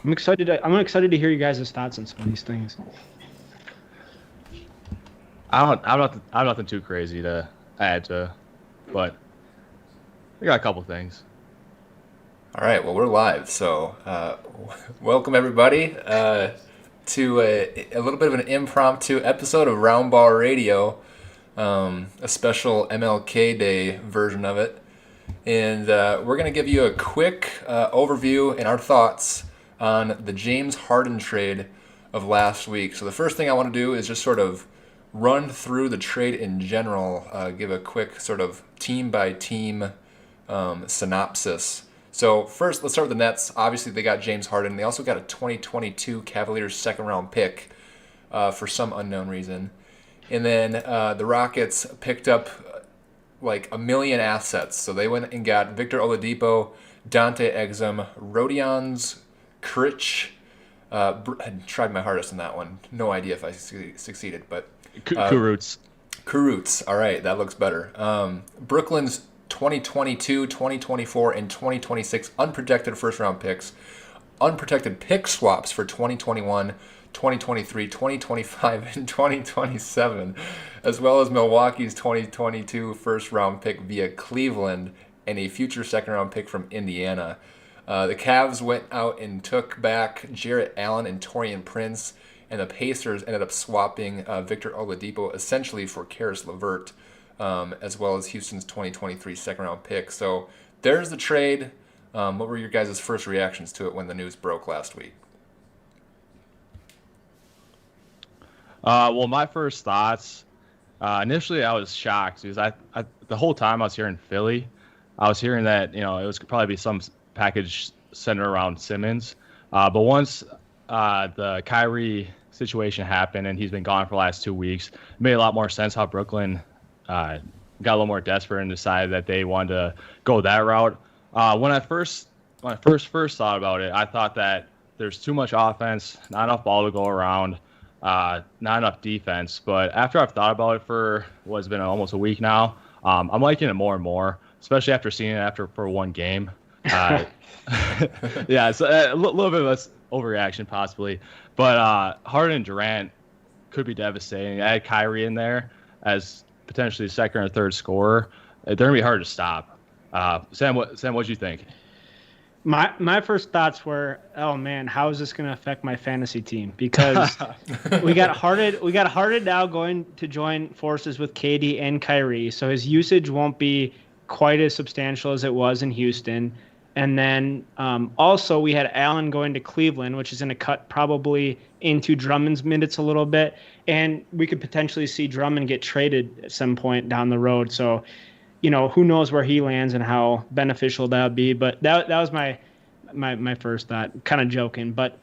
I'm excited to hear you guys' thoughts on some of these things. I have nothing too crazy to add to, but I got a couple things. All right, well, we're live, so welcome everybody to a little bit of an impromptu episode of Roundball Radio, a special MLK Day version of it. And we're going to give you a quick overview and our thoughts on the James Harden trade of last week. So the first thing I want to do is just sort of run through the trade in general, give a quick sort of team-by-team synopsis. So first, let's start with the Nets. Obviously, they got James Harden. They also got a 2022 Cavaliers second-round pick for some unknown reason. And then the Rockets picked up like a million assets. So they went and got Victor Oladipo, Dante Exum, Rodions, Critch. I tried my hardest on that one. No idea if I succeeded, but Kurutz. Kurutz. All right, that looks better. Brooklyn's 2022, 2024, and 2026 unprotected first-round picks, unprotected pick swaps for 2021, 2023, 2025, and 2027, as well as Milwaukee's 2022 first-round pick via Cleveland and a future second-round pick from Indiana. The Cavs went out and took back Jarrett Allen and Taurean Prince, and the Pacers ended up swapping Victor Oladipo essentially for Karis LeVert, as well as Houston's 2023 second-round pick. So there's the trade. What were your guys' first reactions to it when the news broke last week? Well, my first thoughts, initially I was shocked because the whole time I was here in Philly, I was hearing that, it was could probably be some package centered around Simmons. But once the Kyrie situation happened and he's been gone for the last 2 weeks, it made a lot more sense how Brooklyn got a little more desperate and decided that they wanted to go that route. When I first thought about it, I thought that there's too much offense, not enough ball to go around, not enough defense. But after I've thought about it for what's been almost a week now, I'm liking it more and more, especially after seeing it for one game. Yeah, it's a little bit of an overreaction possibly, but Harden and Durant could be devastating. Add Kyrie in there as potentially a second or third scorer, they're gonna be hard to stop. Sam, what'd you think? My first thoughts were, oh man, how is this going to affect my fantasy team? Because we got Harden now going to join forces with KD and Kyrie, so his usage won't be quite as substantial as it was in Houston. And then also we had Allen going to Cleveland, which is going to cut probably into Drummond's minutes a little bit, and we could potentially see Drummond get traded at some point down the road. So, who knows where he lands and how beneficial that would be. But that was my first thought, kind of joking. But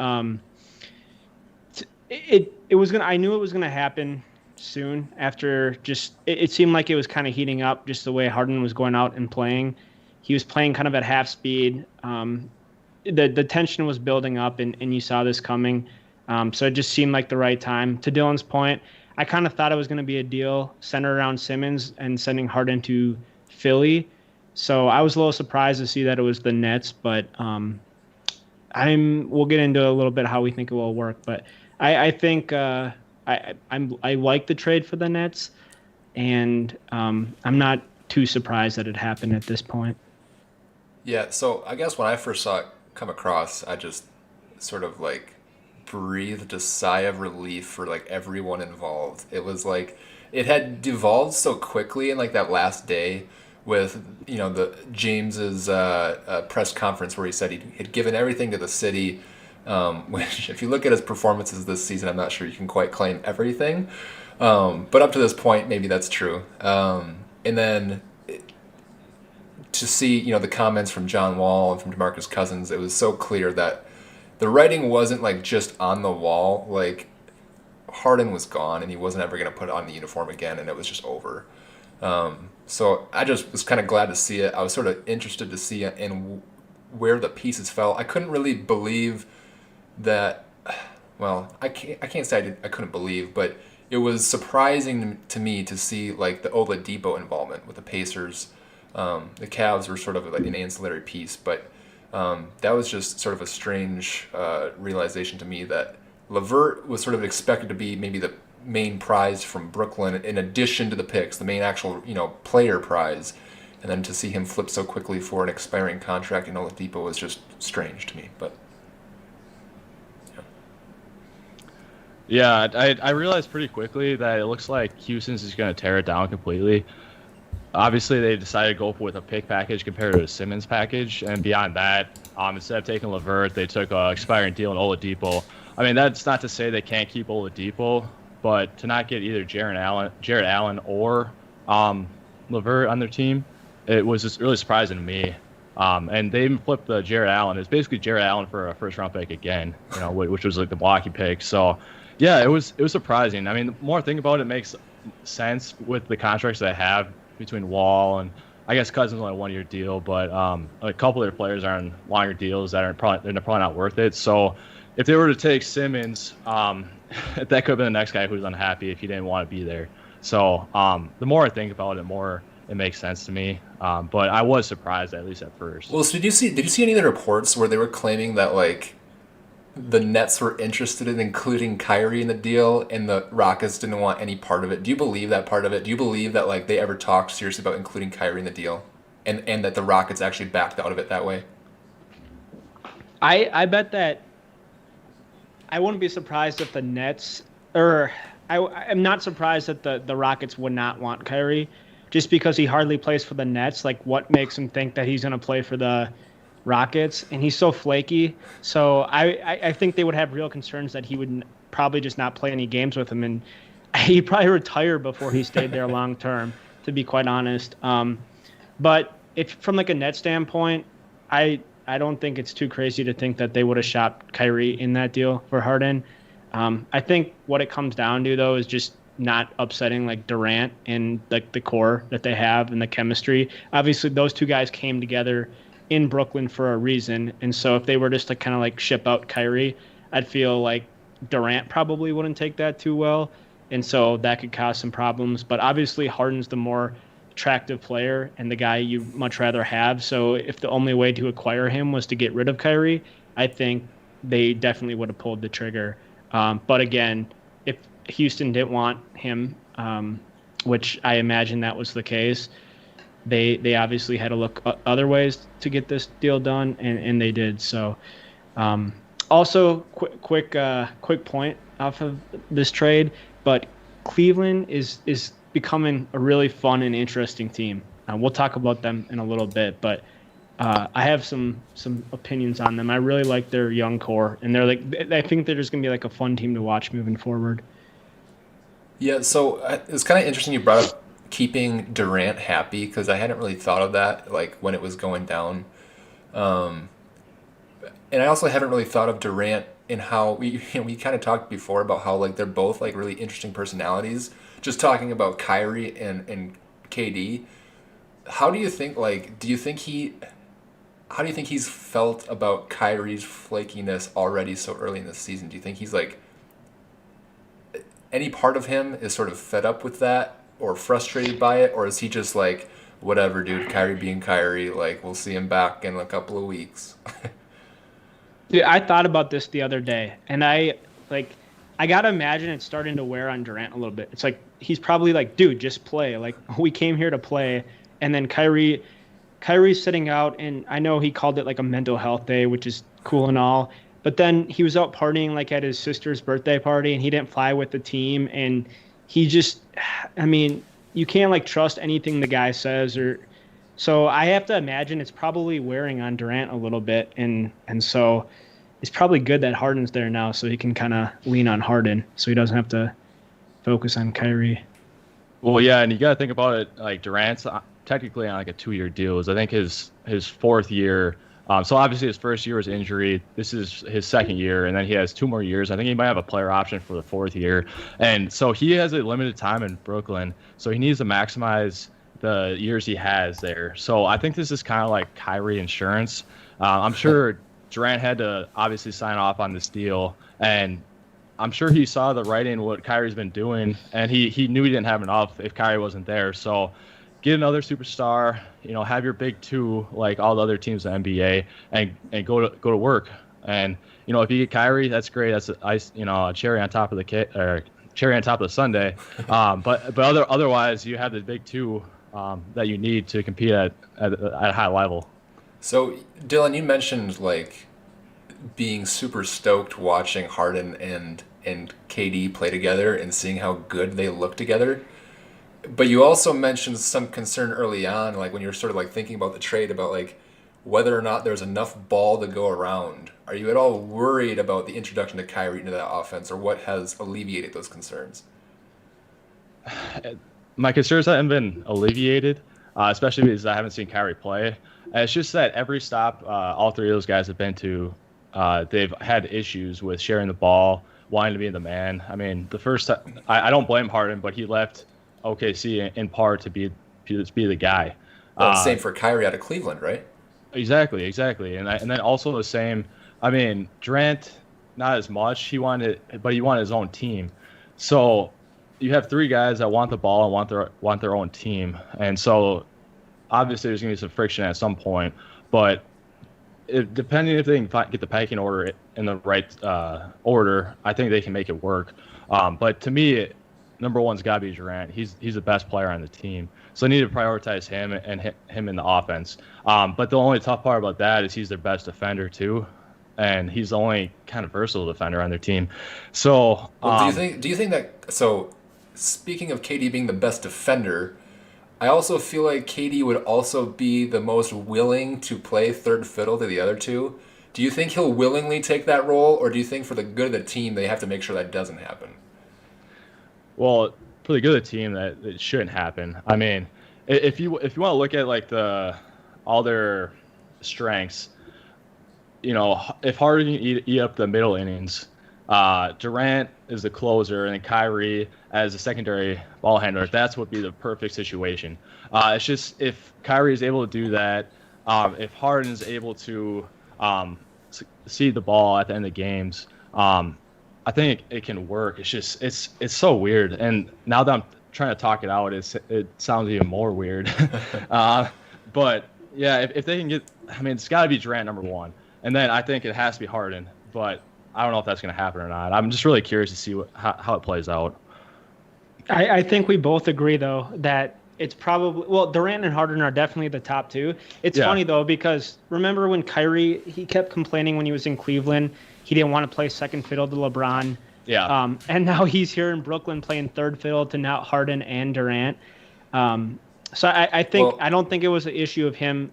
it was gonna. I knew it was gonna happen soon after. Just it seemed like it was kind of heating up, just the way Harden was going out and playing. He was playing kind of at half speed. The tension was building up, and you saw this coming. So it just seemed like the right time. To Dylan's point, I kind of thought it was going to be a deal centered around Simmons and sending Harden to Philly. So I was a little surprised to see that it was the Nets, but we'll get into a little bit how we think it will work. But I think I like the trade for the Nets, and I'm not too surprised that it happened at this point. Yeah, so I guess when I first saw it come across, I just sort of like breathed a sigh of relief for like everyone involved. It was like it had devolved so quickly in like that last day with the James's press conference where he said he had given everything to the city. Which, if you look at his performances this season, I'm not sure you can quite claim everything. But up to this point, maybe that's true. And then to see, the comments from John Wall and from DeMarcus Cousins, it was so clear that the writing wasn't like just on the wall. Like Harden was gone, and he wasn't ever going to put on the uniform again, and it was just over. So I just was kind of glad to see it. I was sort of interested to see it and where the pieces fell. I couldn't really believe that. Well, I can't say I couldn't believe, but it was surprising to me to see like the Oladipo involvement with the Pacers. The Cavs were sort of like an ancillary piece, but That was just sort of a strange realization to me that LeVert was sort of expected to be maybe the main prize from Brooklyn in addition to the picks, the main actual, player prize. And then to see him flip so quickly for an expiring contract in Oladipo was just strange to me. But Yeah, I realized pretty quickly that it looks like Houston's just going to tear it down completely. Obviously, they decided to go with a pick package compared to a Simmons package, and beyond that, instead of taking LeVert, they took an expiring deal in Oladipo. I mean, that's not to say they can't keep Oladipo, but to not get either Jarrett Allen, or LeVert on their team, it was just really surprising to me. And they even flipped the Jarrett Allen. It's basically Jarrett Allen for a first round pick again, which was like the blocky pick. So, yeah, it was surprising. I mean, the more I think about it, it makes sense with the contracts they have between Wall and I guess Cousins only a 1 year deal, but a couple of their players are on longer deals that are probably not worth it. So if they were to take Simmons, that could have been the next guy who's unhappy if he didn't want to be there. So the more I think about it, the more it makes sense to me. But I was surprised, at least at first. Well, so did you see any of the reports where they were claiming that like the Nets were interested in including Kyrie in the deal and the Rockets didn't want any part of it? Do you believe that part of it? Do you believe that like they ever talked seriously about including Kyrie in the deal and that the Rockets actually backed out of it that way? I bet that I wouldn't be surprised if the Nets, or I'm not surprised that the Rockets would not want Kyrie, just because he hardly plays for the Nets. Like, what makes him think that he's going to play for the Rockets? And he's so flaky. So I think they would have real concerns that he would probably just not play any games with him, and he'd probably retire before he stayed there long term, to be quite honest. But if from like a net standpoint, I don't think it's too crazy to think that they would have shopped Kyrie in that deal for Harden. I think what it comes down to, though, is just not upsetting like Durant and like the core that they have and the chemistry. Obviously, those two guys came together in Brooklyn for a reason, and so if they were just to kind of like ship out Kyrie, I'd feel like Durant probably wouldn't take that too well, and so that could cause some problems. But obviously, Harden's the more attractive player and the guy you much rather have. So if the only way to acquire him was to get rid of Kyrie, I think they definitely would have pulled the trigger. But again, if Houston didn't want him, which I imagine that was the case, they obviously had to look other ways to get this deal done, and they did. So also quick point off of this trade, but Cleveland is becoming a really fun and interesting team. We'll talk about them in a little bit, but I have some opinions on them. I really like their young core, and I think they're just gonna be like a fun team to watch moving forward. Yeah, so it's kind of interesting you brought up keeping Durant happy, because I hadn't really thought of that like when it was going down, and I also haven't really thought of Durant in how we kind of talked before about how like they're both like really interesting personalities. Just talking about Kyrie and KD, how do you think he's felt about Kyrie's flakiness already so early in the season? Do you think he's like, any part of him is sort of fed up with that or frustrated by it, or is he just like, whatever, dude, Kyrie being Kyrie, like we'll see him back in a couple of weeks? Yeah, I thought about this the other day, and I gotta imagine it's starting to wear on Durant a little bit. It's like he's probably like, dude, just play. Like, we came here to play, and then Kyrie's sitting out, and I know he called it like a mental health day, which is cool and all, but then he was out partying like at his sister's birthday party, and he didn't fly with the team, and he just, I mean, you can't like trust anything the guy says, or so I have to imagine it's probably wearing on Durant a little bit, and so it's probably good that Harden's there now, so he can kind of lean on Harden, so he doesn't have to focus on Kyrie. Well, yeah, and you got to think about it. Like Durant's technically on like a 2-year deal. I think his fourth year. So obviously his first year was injury. This is his second year, and then he has 2 more years. I think he might have a player option for the 4th year, and so he has a limited time in Brooklyn. So he needs to maximize the years he has there. So I think this is kind of like Kyrie insurance. I'm sure Durant had to obviously sign off on this deal, and I'm sure he saw the writing, what Kyrie's been doing, and he knew he didn't have enough if Kyrie wasn't there. So get another superstar, have your big two like all the other teams in the NBA, and go to work. And if you get Kyrie, that's great. That's a cherry on top of the cake, or cherry on top of the sundae. But otherwise, you have the big two that you need to compete at a high level. So, Dylan, you mentioned like being super stoked watching Harden and KD play together and seeing how good they look together. But you also mentioned some concern early on, like when you're sort of like thinking about the trade, about like whether or not there's enough ball to go around. Are you at all worried about the introduction of Kyrie into that offense, or what has alleviated those concerns? My concerns haven't been alleviated, especially because I haven't seen Kyrie play. It's just that every stop all three of those guys have been to, they've had issues with sharing the ball, wanting to be the man. I mean, the first time, I don't blame Harden, but he left OKC in part to be the guy. Well, same for Kyrie out of Cleveland, right? Exactly, and then also the same. I mean, Durant, not as much. But he wanted his own team. So you have three guys that want the ball and want their own team, and so obviously there's going to be some friction at some point. But depending if they can get the pecking order in the right order, I think they can make it work. But to me, number one's got to be Durant. He's the best player on the team, so they need to prioritize him and hit him in the offense. But the only tough part about that is he's their best defender too, and he's the only kind of versatile defender on their team. So, well, do you think that? So, speaking of KD being the best defender, I also feel like KD would also be the most willing to play third fiddle to the other two. Do you think he'll willingly take that role, or do you think for the good of the team they have to make sure that doesn't happen? Well, for the good of the team, that it shouldn't happen. I mean, if you want to look at like all their strengths, if Harden can eat up the middle innings, Durant is the closer, and Kyrie as a secondary ball handler. That would be the perfect situation. It's just if Kyrie is able to do that, if Harden is able to see the ball at the end of games, I think it can work. It's just it's so weird. And now that I'm trying to talk it out, it sounds even more weird. But yeah, if they can get, I mean, it's got to be Durant number one, and then I think it has to be Harden. But I don't know if that's going to happen or not. I'm just really curious to see how it plays out. I think we both agree, though, that it's probably, well, Durant and Harden are definitely the top two. It's funny, though, because remember when Kyrie, he kept complaining when he was in Cleveland, he didn't want to play second fiddle to LeBron. Yeah. And now he's here in Brooklyn playing third fiddle to now Harden and Durant. So I think, well, I don't think it was an issue of him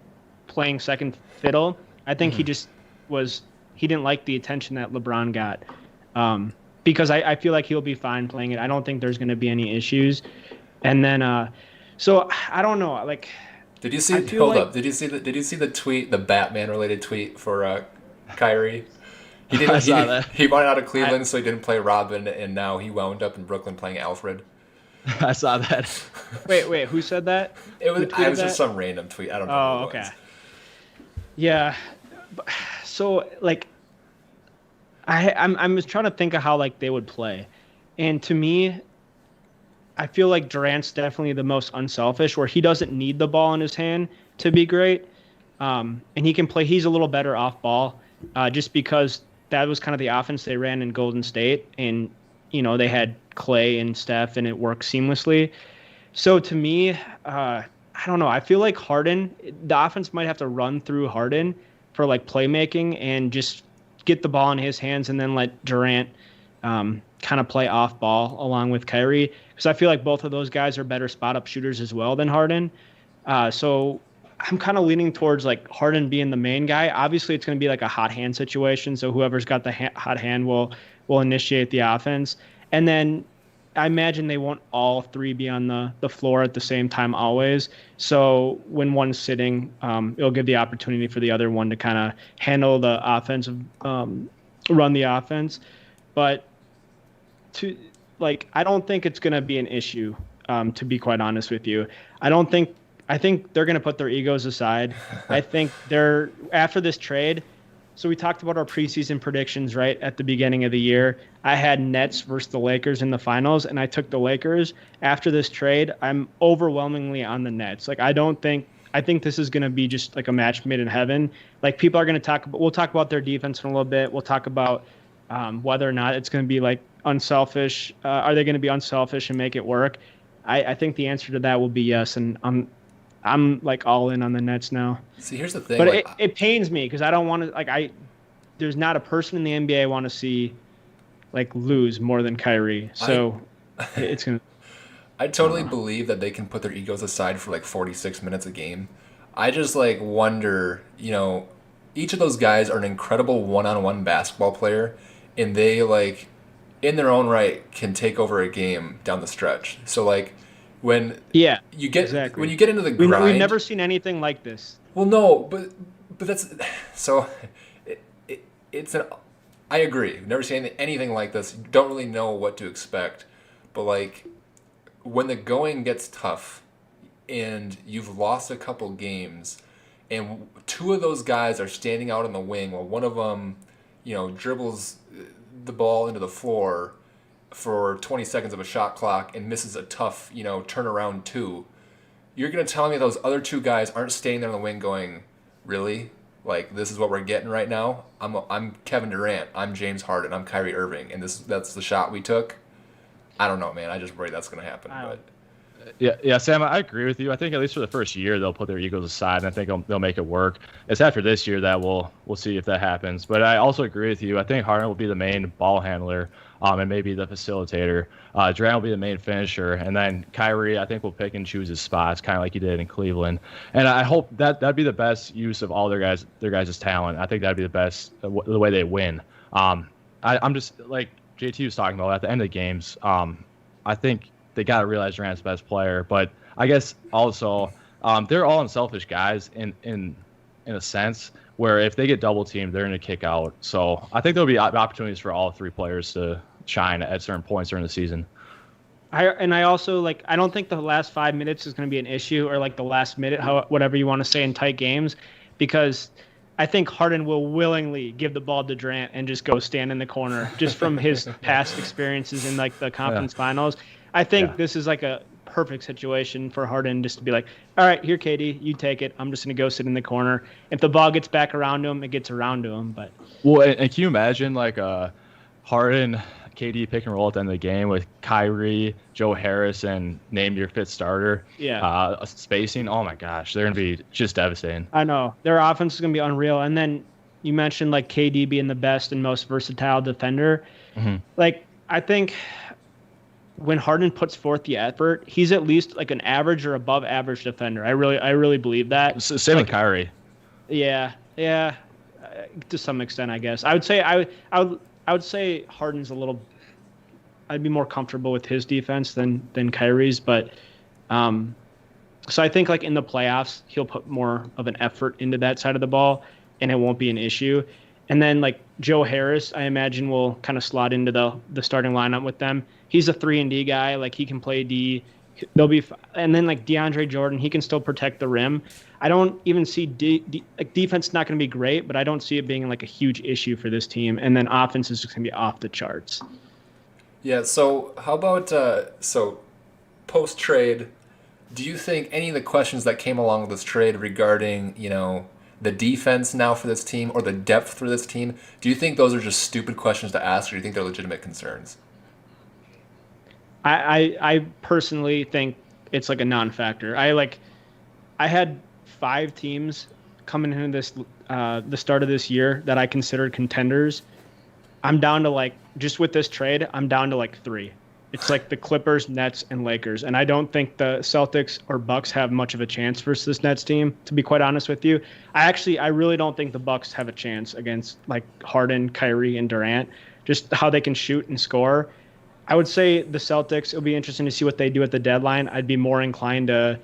playing second fiddle. I think he just he didn't like the attention that LeBron got. Because I feel like he'll be fine playing it. I don't think there's going to be any issues. And then, so I don't know. Like, did you see? Hold up. Did you see the tweet, the Batman related tweet for Kyrie? He didn't. He wanted out of Cleveland, so he didn't play Robin, and now he wound up in Brooklyn playing Alfred. I saw that. Wait. Who said that? It was just some random tweet. I don't know. Oh, okay. Yeah. So like, I'm just trying to think of how like they would play, and to me, I feel like Durant's definitely the most unselfish, where he doesn't need the ball in his hand to be great, and he can play. He's a little better off ball, just because that was kind of the offense they ran in Golden State, and they had Clay and Steph, and it worked seamlessly. So to me, I don't know. I feel like Harden, the offense might have to run through Harden for like playmaking and just get the ball in his hands, and then let Durant kind of play off ball along with Kyrie, because I feel like both of those guys are better spot up shooters as well than Harden. So I'm kind of leaning towards like Harden being the main guy. Obviously, it's going to be like a hot hand situation, so whoever's got the hot hand will initiate the offense. And then I imagine they won't all three be on the floor at the same time always. So when one's sitting, it'll give the opportunity for the other one to kind of handle the offensive, run the offense. But I don't think it's going to be an issue, to be quite honest with you. I think they're going to put their egos aside. I think after this trade, So we talked about our preseason predictions right at the beginning of the year. I had Nets versus the Lakers in the finals, and I took the Lakers. After this trade, I'm overwhelmingly on the Nets. Like I think this is going to be just like a match made in heaven. Like people are going to we'll talk about their defense in a little bit. We'll talk about whether or not it's going to be like unselfish. Are they going to be unselfish and make it work? I think the answer to that will be yes, and I'm like all in on the Nets now. See, here's the thing. But like, it pains me because I don't want to there's not a person in the NBA I want to see like lose more than Kyrie. So it's gonna. I totally believe that they can put their egos aside for like 46 minutes a game. I just like wonder, each of those guys are an incredible one-on-one basketball player, and they like in their own right can take over a game down the stretch. So like when you get exactly. when you get into the grind, we've never seen anything like this. Well, no, but that's so. It's an. I agree. We've never seen anything like this. You don't really know what to expect, but like when the going gets tough, and you've lost a couple games, and two of those guys are standing out on the wing while one of them, dribbles the ball into the floor for 20 seconds of a shot clock and misses a tough, turnaround two. You're going to tell me those other two guys aren't standing there on the wing going, really? Like, this is what we're getting right now? I'm Kevin Durant. I'm James Harden. I'm Kyrie Irving. And that's the shot we took? I don't know, man. I just worry that's going to happen. But Yeah, Sam, I agree with you. I think at least for the first year they'll put their egos aside, and I think they'll make it work. It's after this year that we'll see if that happens. But I also agree with you. I think Harden will be the main ball handler, and maybe the facilitator. Durant will be the main finisher, and then Kyrie, I think, will pick and choose his spots, kind of like he did in Cleveland. And I hope that'd be the best use of all their guys' talent. I think that'd be the best the way they win. I'm just like JT was talking about at the end of the games. I think they got to realize Durant's the best player, but I guess also they're all unselfish guys in a sense where if they get double teamed, they're going to kick out. So I think there'll be opportunities for all three players to shine at certain points during the season. I also I don't think the last 5 minutes is going to be an issue, or like the last minute, whatever you want to say in tight games, because I think Harden will willingly give the ball to Durant and just go stand in the corner just from his past experiences in like the conference finals. I think this is like a perfect situation for Harden just to be like, all right, here, KD, you take it. I'm just going to go sit in the corner. If the ball gets back around to him, it gets around to him. But and can you imagine like a Harden, KD pick and roll at the end of the game with Kyrie, Joe Harris, and name your fifth starter? Yeah. Spacing. Oh my gosh, they're going to be just devastating. I know their offense is going to be unreal. And then you mentioned like KD being the best and most versatile defender. Mm-hmm. Like I think when Harden puts forth the effort, he's at least like an average or above average defender. I really believe that. Same with Kyrie. Yeah, to some extent, I guess. I would say Harden's a little. I'd be more comfortable with his defense than Kyrie's, but so I think like in the playoffs he'll put more of an effort into that side of the ball, and it won't be an issue. And then like Joe Harris, I imagine will kind of slot into the starting lineup with them. He's a 3-and-D guy. Like he can play D. They'll be, and then like DeAndre Jordan, he can still protect the rim. I don't even see like defense not going to be great, but I don't see it being like a huge issue for this team. And then offense is just going to be off the charts. Yeah. So how about post trade? Do you think any of the questions that came along with this trade regarding the defense now for this team or the depth for this team, do you think those are just stupid questions to ask, or do you think they're legitimate concerns? I personally think it's like a non-factor. I had 5 teams coming into this the start of this year that I considered contenders. I'm down to like, just with this trade, I'm down to like 3. It's like the Clippers, Nets, and Lakers. And I don't think the Celtics or Bucks have much of a chance versus this Nets team, to be quite honest with you. I really don't think the Bucks have a chance against like Harden, Kyrie, and Durant, just how they can shoot and score. I would say the Celtics, it'll be interesting to see what they do at the deadline. I'd be more inclined to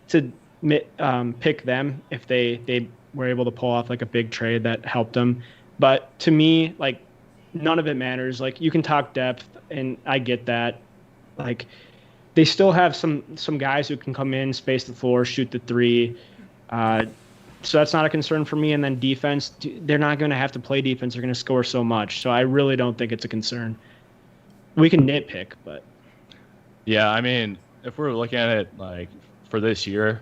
pick them if they were able to pull off like a big trade that helped them. But to me, like, none of it matters. Like, you can talk depth, and I get that. Like, they still have some guys who can come in, space the floor, shoot the three. So that's not a concern for me. And then defense, they're not going to have to play defense. They're going to score so much. So I really don't think it's a concern. We can nitpick, but. Yeah, I mean, if we're looking at it like for this year,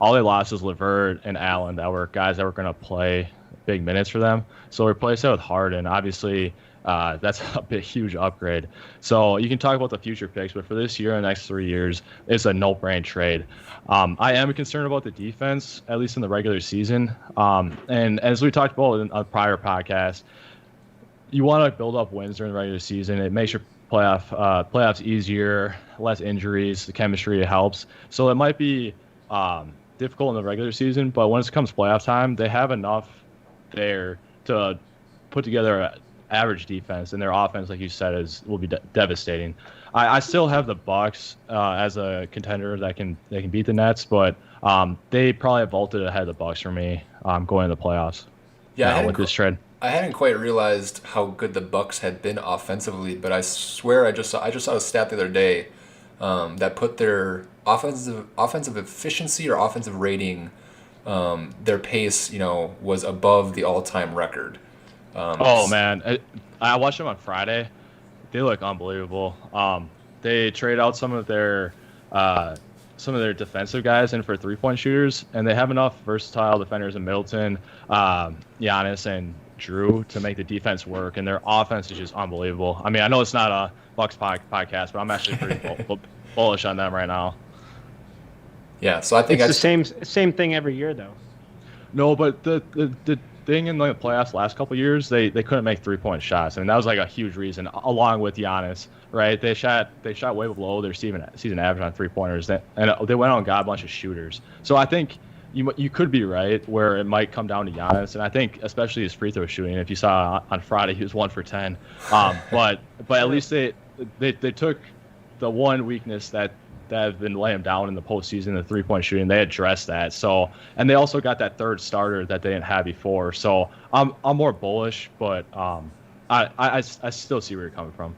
all they lost is LeVert and Allen that were guys that were going to play big minutes for them. So replace that with Harden. Obviously, that's a huge upgrade. So you can talk about the future picks, but for this year and the next 3 years, it's a no-brain trade. I am concerned about the defense, at least in the regular season. And as we talked about in a prior podcast, you want to build up wins during the regular season. It makes your playoffs easier, less injuries, the chemistry helps. So it might be difficult in the regular season, but when it comes playoff time, they have enough there to put together an average defense, and their offense, like you said, will be devastating. I still have the Bucks as a contender that can beat the Nets, but they probably have vaulted ahead of the Bucks for me going into the playoffs. Yeah, with this trade. I hadn't quite realized how good the Bucks had been offensively, but I swear I just saw a stat the other day that put their offensive efficiency or offensive rating, their pace, was above the all-time record. Man, I watched them on Friday. They look unbelievable. They trade out some of their defensive guys in for three-point shooters, and they have enough versatile defenders in Middleton, Giannis, and Drew to make the defense work, and their offense is just unbelievable. I mean, I know it's not a Bucks podcast, but I'm actually pretty bullish on them right now. Yeah, so I think it's the same thing every year, though. No, but the thing in the playoffs last couple of years, they couldn't make 3-point shots. I mean, that was like a huge reason, along with Giannis, right? They shot way below their season average on 3-pointers, and they went out and got a bunch of shooters. So I think you could be right where it might come down to Giannis, and I think especially his free throw shooting. If you saw on Friday, he was 1 for 10. But at least they took the one weakness that have been laying down in the postseason, the 3-point shooting. They addressed that. So, and they also got that third starter that they didn't have before. So I'm more bullish, but I still see where you're coming from.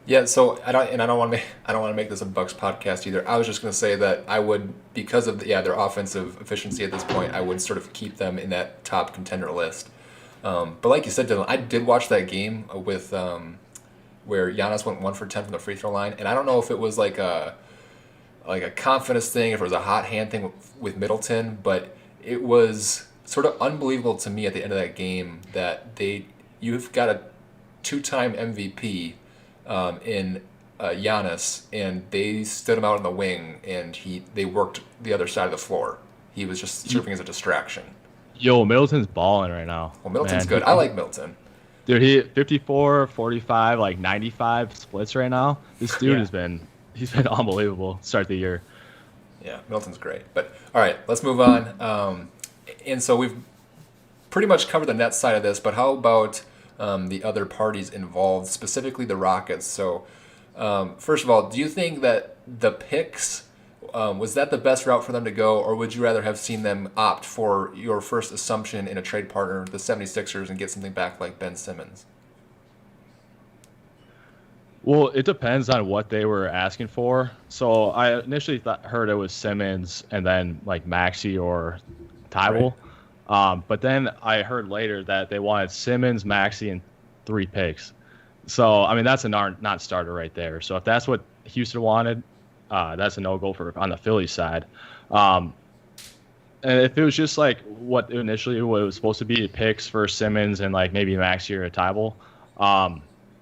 Yeah, so I don't want to make this a Bucks podcast either. I was just going to say that I would, because of their offensive efficiency at this point, I would sort of keep them in that top contender list. But like you said, Dylan, I did watch that game with where Giannis went 1 for 10 from the free throw line, and I don't know if it was like a confidence thing, if it was a hot hand thing with Middleton, but it was sort of unbelievable to me at the end of that game that you've got a 2-time MVP in Giannis, and they stood him out on the wing, and they worked the other side of the floor. He was just serving as a distraction. Yo, Middleton's balling right now. Well, Middleton's good. I like Middleton. Dude, he 54, 45, like 95 splits right now. This dude he's been unbelievable start of the year. Yeah, Middleton's great. But all right, let's move on. And so we've pretty much covered the Nets side of this, but how about the other parties involved, specifically the Rockets? So first of all, do you think that the picks, was that the best route for them to go, or would you rather have seen them opt for your first assumption in a trade partner, the 76ers, and get something back like Ben Simmons? Well, it depends on what they were asking for. So I initially heard it was Simmons and then like Maxey or Tybal. Right. But then I heard later that they wanted Simmons, Maxey, and 3 picks. So, I mean, that's a non-starter right there. So if that's what Houston wanted, that's a no-go on the Philly side. And if it was just like what it was supposed to be, picks for Simmons and like maybe Maxey or a Tybal,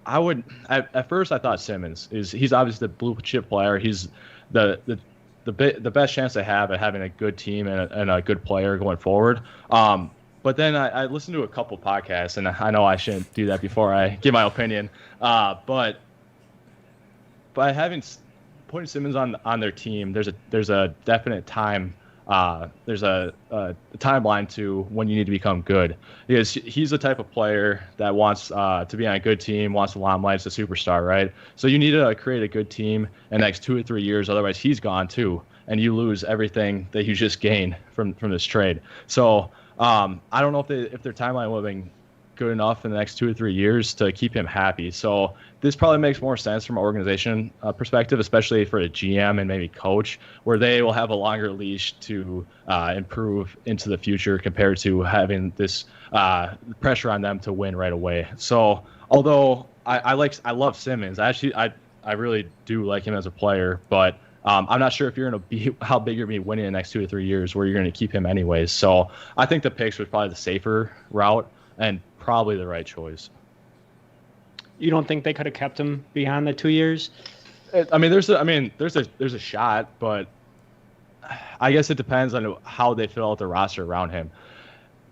I would at first I thought Simmons he's obviously the blue chip player. He's the best chance they have at having a good team and a good player going forward. But then I listened to a couple podcasts, and I know I shouldn't do that before I give my opinion. But by putting Simmons on their team, there's a definite time. There's a timeline to when you need to become good, because he's the type of player that wants to be on a good team, wants the limelight, is a superstar, right? So you need to create a good team in the next 2 or 3 years, otherwise he's gone too, and you lose everything that you just gained from this trade. So I don't know if their timeline would have been good enough in the next 2 or 3 years to keep him happy. So this probably makes more sense from an organization perspective, especially for a GM and maybe coach, where they will have a longer leash to improve into the future compared to having this pressure on them to win right away. So although I love Simmons, I really do like him as a player, but I'm not sure if you're going to be how big you're going to be winning in the next 2 or 3 years where you're going to keep him anyways. So I think the picks was probably the safer route and probably the right choice. You don't think they could have kept him beyond the 2 years? There's a shot, but I guess it depends on how they fill out the roster around him.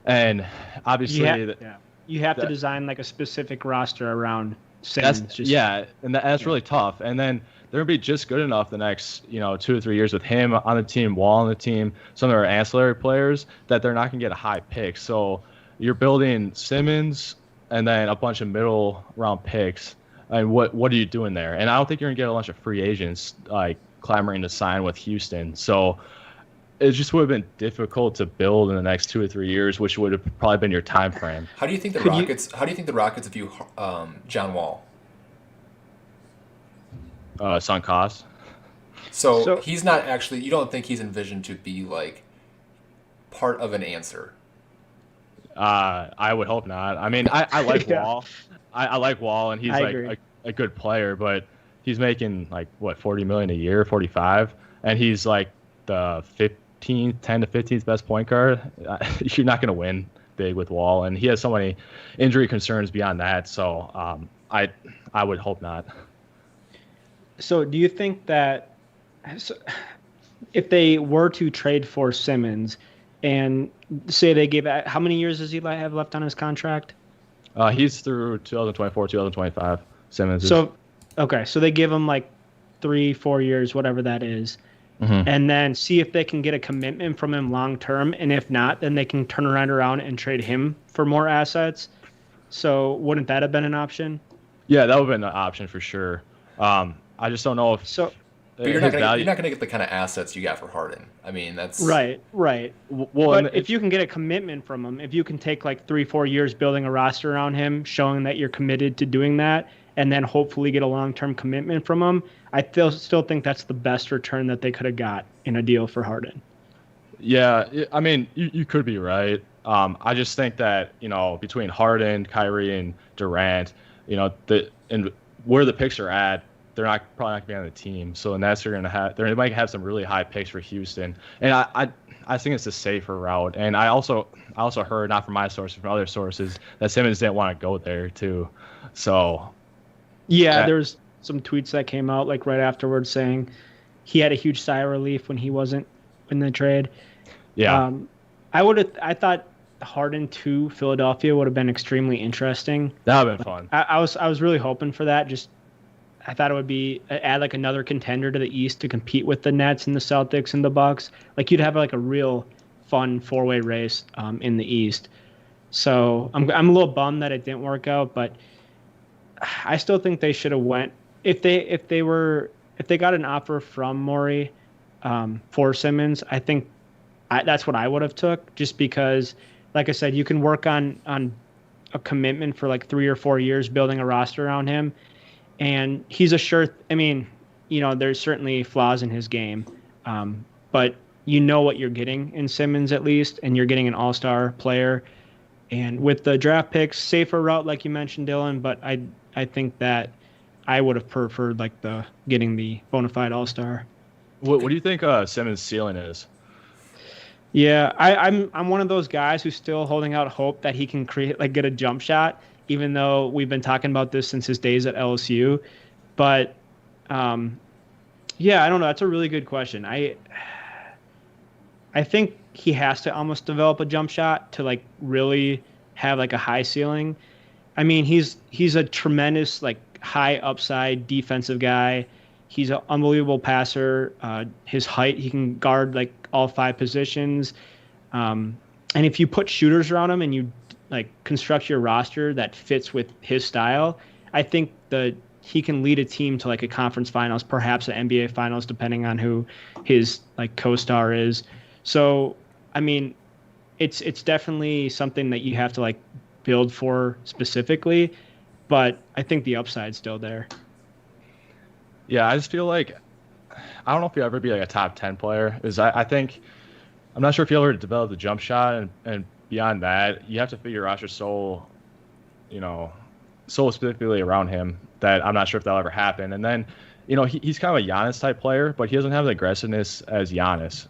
And obviously, you have to design like a specific roster around Simmons. That's really tough. And then they're gonna be just good enough the next 2 or 3 years with him on the team, Wall on the team, some of their ancillary players that they're not gonna get a high pick. So you're building Simmons and then a bunch of middle round picks. I mean, what are you doing there? And I don't think you're gonna get a bunch of free agents like clamoring to sign with Houston. So it just would have been difficult to build in the next 2 or 3 years, which would have probably been your time frame. How do you think the Rockets view John Wall? Sunk cost. So he's not actually. You don't think he's envisioned to be like part of an answer? I would hope not. I mean, I like Wall. I like Wall, and he's like a good player, but he's making like what, $40 million a year, 45, and he's like the 10 to 15th best point guard. You're not going to win big with Wall, and he has so many injury concerns beyond that. So I would hope not. So do you think that if they were to trade for Simmons and say they gave, how many years does he have left on his contract? He's through 2024, 2025. Simmons. So they give him like 3-4 years, whatever that is. Mm-hmm. And then see if they can get a commitment from him long term. And if not, then they can turn around and trade him for more assets. So wouldn't that have been an option? Yeah, that would have been an option for sure. I just don't know if so. But you're not going to get the kind of assets you got for Harden. I mean, that's right. Well, but if you can get a commitment from him, if you can take like 3-4 years building a roster around him, showing that you're committed to doing that, and then hopefully get a long-term commitment from him, I still think that's the best return that they could have got in a deal for Harden. Yeah, I mean, you could be right. I just think that, between Harden, Kyrie, and Durant, and where the picks are at, they're probably not going to be on the team. So unless they might have some really high picks for Houston. And I think it's a safer route. And I also heard, not from my sources, from other sources, that Simmons didn't want to go there too. So yeah, there's some tweets that came out like right afterwards saying he had a huge sigh of relief when he wasn't in the trade. Yeah. I thought Harden to Philadelphia would have been extremely interesting. That would have been fun. I was really hoping for that. I thought it would be add like another contender to the East to compete with the Nets and the Celtics and the Bucks. Like you'd have like a real fun 4-way race in the East. So I'm a little bummed that it didn't work out, but I still think they should have went if they got an offer from Morey for Simmons. I think that's what I would have took, just because, like I said, you can work on a commitment for like 3 or 4 years building a roster around him. And he's there's certainly flaws in his game, but you know what you're getting in Simmons at least, and you're getting an all-star player. And with the draft picks, safer route like you mentioned, Dylan, but I think that I would have preferred like getting the bona fide all-star. What do you think Simmons' ceiling is? Yeah, I'm one of those guys who's still holding out hope that he can get a jump shot, even though we've been talking about this since his days at LSU. But, I don't know. That's a really good question. I think he has to almost develop a jump shot to, like, really have, like, a high ceiling. I mean, he's a tremendous, like, high upside defensive guy. He's an unbelievable passer. His height, he can guard, like, all 5 positions. And if you put shooters around him and you like construct your roster that fits with his style, I think he can lead a team to like a conference finals, perhaps an NBA finals, depending on who his like co-star is. So, I mean, it's definitely something that you have to like build for specifically, but I think the upside's still there. Yeah, I just feel like I don't know if he'll ever be like a top 10 player. I think I'm not sure if he'll ever develop the jump shot, and beyond that, you have to figure roster so specifically around him that I'm not sure if that'll ever happen. And then, he's kind of a Giannis type player, but he doesn't have the aggressiveness as Giannis.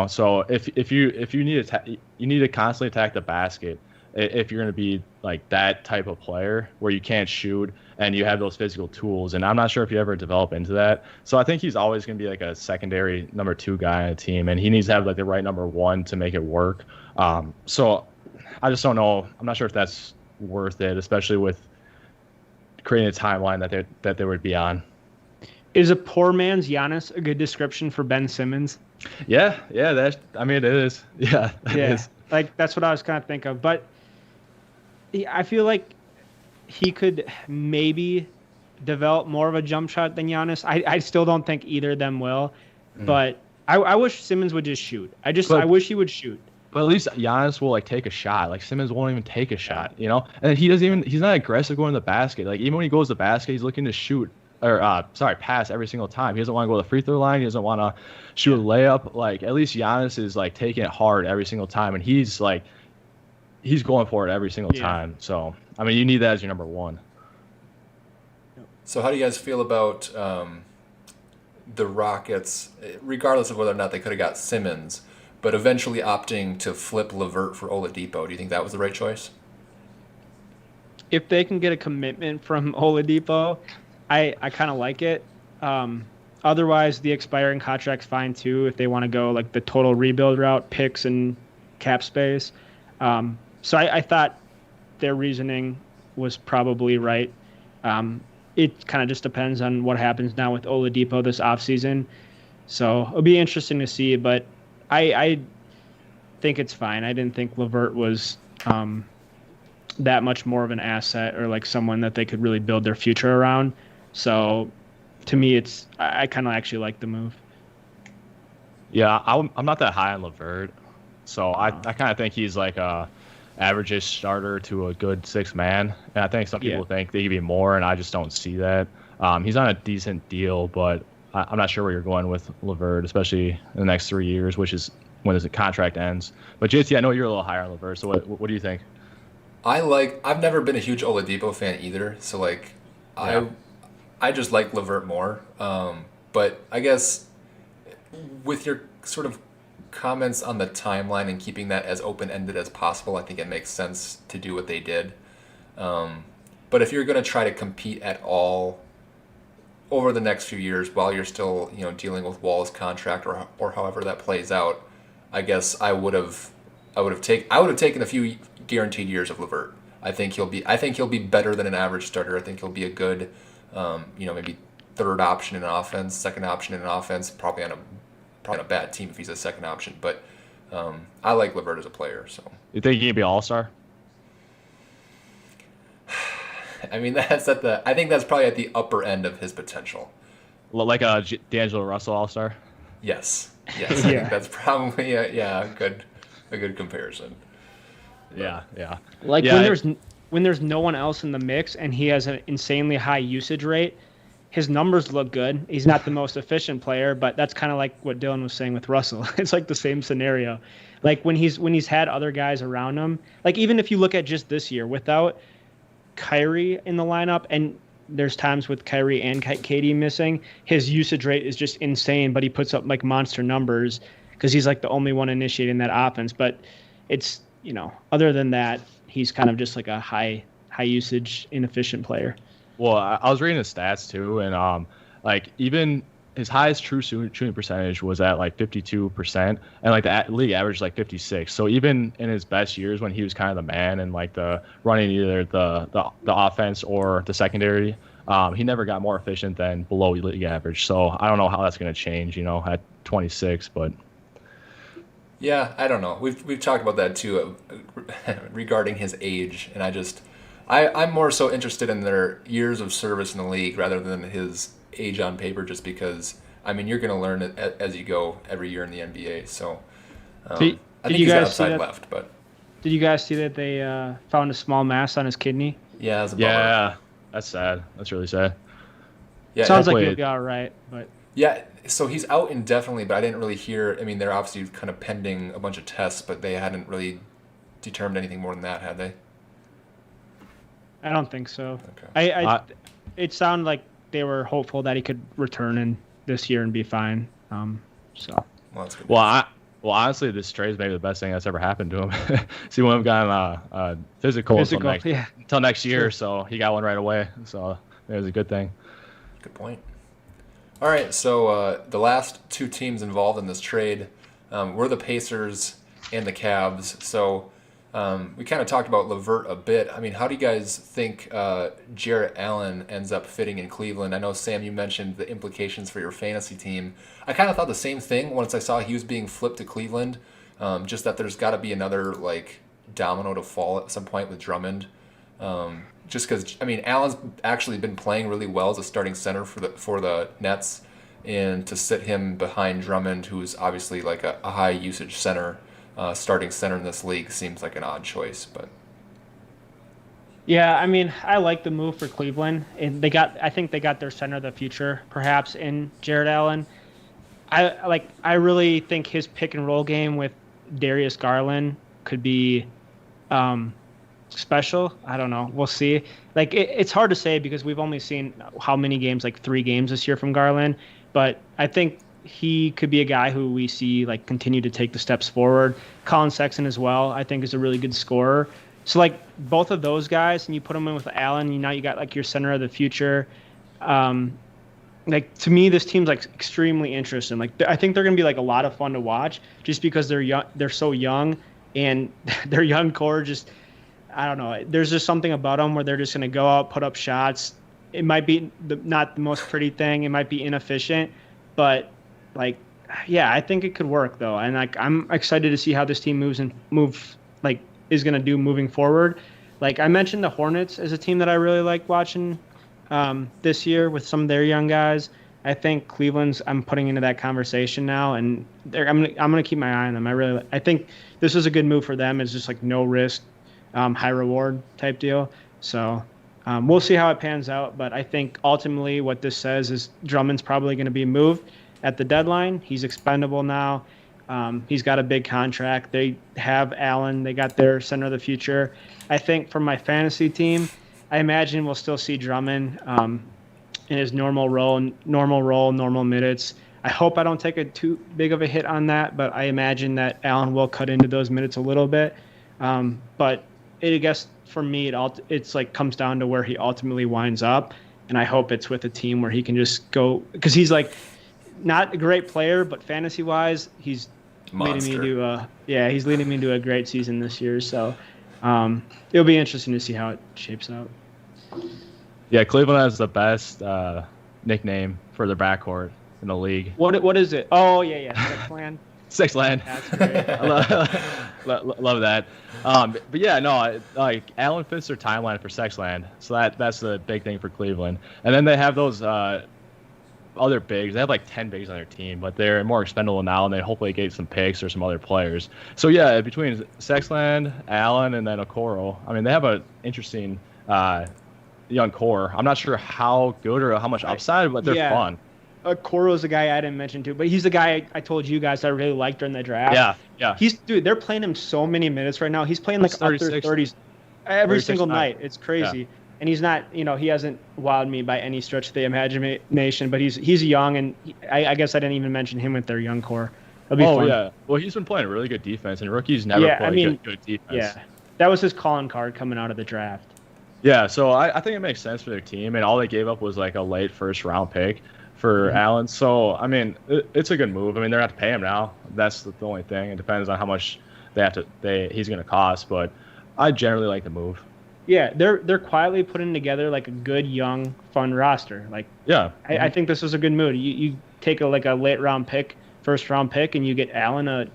So if you need you need to constantly attack the basket if you're going to be like that type of player where you can't shoot and you have those physical tools. And I'm not sure if you ever develop into that. So I think he's always going to be like a secondary number 2 guy on a team, and he needs to have like the right number 1 to make it work. So I just don't know. I'm not sure if that's worth it, especially with creating a timeline that they would be on. Is a poor man's Giannis a good description for Ben Simmons? Yeah, it is. Yeah, it is. Like that's what I was kind of thinking of. But I feel like he could maybe develop more of a jump shot than Giannis. I still don't think either of them will. But I wish Simmons would just shoot. I wish he would shoot. But at least Giannis will like take a shot. Like Simmons won't even take a shot, And he's not aggressive going to the basket. Like even when he goes to the basket, he's looking to shoot pass every single time. He doesn't want to go to the free throw line. He doesn't want to shoot a layup. Like at least Giannis is like taking it hard every single time, and he's going for it every single time. So you need that as your number 1. So how do you guys feel about the Rockets, regardless of whether or not they could have got Simmons, but eventually opting to flip LeVert for Oladipo? Do you think that was the right choice? If they can get a commitment from Oladipo, I kind of like it. Otherwise, the expiring contract's fine too if they want to go like the total rebuild route, picks and cap space. So I thought their reasoning was probably right. It kind of just depends on what happens now with Oladipo this offseason. So it'll be interesting to see, but I think it's fine. I didn't think LeVert was that much more of an asset or like someone that they could really build their future around. So to me, I kind of actually like the move. Yeah, I'm not that high on LeVert. So I kind of think he's like a average-ish starter to a good 6 man. And I think some people think they could be more, and I just don't see that. He's on a decent deal, but I'm not sure where you're going with LeVert, especially in the next 3 years, which is when his contract ends. But JT, I know you're a little higher on LeVert, so what do you think? I've never been a huge Oladipo fan either, so I just like LeVert more. But I guess with your sort of comments on the timeline and keeping that as open-ended as possible, I think it makes sense to do what they did. But if you're going to try to compete at all over the next few years while you're still dealing with Wall's contract or however that plays out, I guess I would have taken a few guaranteed years of LeVert. I think he'll be better than an average starter. I think he'll be a good maybe third option in offense, second option in offense, probably on a bad team if he's a second option. But I like LeVert as a player. So you think he can be all-star? I think that's probably at the upper end of his potential. Like a D'Angelo Russell all-star? Yes. I think that's probably a good comparison. Yeah. Like when there's no one else in the mix and he has an insanely high usage rate, his numbers look good. He's not the most efficient player, but that's kind of like what Dylan was saying with Russell. It's like the same scenario. Like when he's had other guys around him, like even if you look at just this year without Kyrie in the lineup, and there's times with Kyrie and KD missing, his usage rate is just insane, but he puts up like monster numbers because he's like the only one initiating that offense. But it's, other than that, he's kind of just like a high usage, inefficient player. Well, I was reading his stats too, and even his highest true shooting percentage was at like 52%, and like the league average is like 56. So even in his best years when he was kind of the man and like the running either the offense or the secondary, he never got more efficient than below league average. So I don't know how that's going to change, at 26, but. Yeah, I don't know. We've talked about that too, regarding his age, and I'm more so interested in their years of service in the league rather than his age on paper, just because you're going to learn it as you go every year in the NBA. So I think he's got upside left, but Did you guys see that they found a small mass on his kidney? Yeah, it's a bummer. Yeah, that's sad. That's really sad. Yeah, Sounds like Hopefully he'll be all right, but yeah. So he's out indefinitely, but I didn't really hear. I mean, they're obviously kind of pending a bunch of tests, but they hadn't really determined anything more than that, had they? I don't think so. Okay. It sounded like they were hopeful that he could return in this year and be fine. So Well, that's good. Well, honestly, this trade is maybe the best thing that's ever happened to him. See, we haven't gotten a physical until next year, Sure. so he got one right away. So it was a good thing. Good point. All right, so the last two teams involved in this trade were the Pacers and the Cavs. So we kind of talked about LeVert a bit. I mean, how do you guys think Jarrett Allen ends up fitting in Cleveland? I know, Sam, you mentioned the implications for your fantasy team. I kind of thought the same thing once I saw he was being flipped to Cleveland, just that there's got to be another like domino to fall at some point with Drummond. Just because, I mean, Allen's actually been playing really well as a starting center for the Nets, and to sit him behind Drummond, who's obviously like a high usage center, starting center in this league, seems like an odd choice. But yeah, I mean, I like the move for Cleveland, and I think they got their center of the future, perhaps in Jarrett Allen. I really think his pick and roll game with Darius Garland could be special. I don't know. We'll see. Like it's hard to say because we've only seen how many games, like 3 games this year from Garland. But I think he could be a guy who we see like continue to take the steps forward. Colin Sexton as well, I think, is a really good scorer. So like both of those guys, and you put them in with Allen, you got like your center of the future. Like to me, this team's like extremely interesting. Like I think they're gonna be like a lot of fun to watch just because they're young, they're so young, and their young core just. I don't know. There's just something about them where they're just going to go out, put up shots. It might be not the most pretty thing. It might be inefficient, but like, yeah, I think it could work though. And like, I'm excited to see how this team is going to do moving forward. Like I mentioned, the Hornets is a team that I really like watching this year with some of their young guys. I think Cleveland's I'm putting into that conversation now, and I'm gonna keep my eye on them. I think this is a good move for them. It's just like no risk. High reward type deal. So we'll see how it pans out. But I think ultimately what this says is Drummond's probably going to be moved at the deadline. He's expendable now. He's got a big contract. They have Allen. They got their center of the future. I think for my fantasy team, I imagine we'll still see Drummond in his normal role, normal minutes. I hope I don't take too big of a hit on that, but I imagine that Allen will cut into those minutes a little bit. But I guess for me, it's like comes down to where he ultimately winds up, and I hope it's with a team where he can just go because he's like not a great player, but fantasy wise, he's leading me into a great season this year. So it'll be interesting to see how it shapes out. Yeah, Cleveland has the best nickname for their backcourt in the league. What is it? Oh yeah, Sixland. Sixland. That's great. Love that. But yeah, no, like Allen fits their timeline for Sexland, so that's the big thing for Cleveland. And then they have those other bigs. They have like 10 bigs on their team, but they're more expendable now, and they hopefully get some picks or some other players. So yeah, between Sexland, Allen, and then Okoro, I mean, they have an interesting young core. I'm not sure how good or how much upside, but they're fun. Okoro's a guy I didn't mention too, but he's the guy I told you guys I really liked during the draft. Yeah. They're playing him so many minutes right now. He's playing like upper 30s every single night. It's crazy. Yeah. And he's not, he hasn't wowed me by any stretch of the imagination, but he's young, and I guess I didn't even mention him with their young core. It'll be fun. Yeah. Well, he's been playing really good defense, and rookies never play good defense. Yeah. That was his calling card coming out of the draft. Yeah, so I think it makes sense for their team, and all they gave up was like a late first-round pick for Allen. So, I mean, it's a good move. I mean, they're going to have to pay him now. That's the only thing. It depends on how much he's going to cost, but I generally like the move. Yeah, they're quietly putting together like a good, young, fun roster. Like, yeah, I think this is a good move. You take a late round pick, first round pick, and you get Allen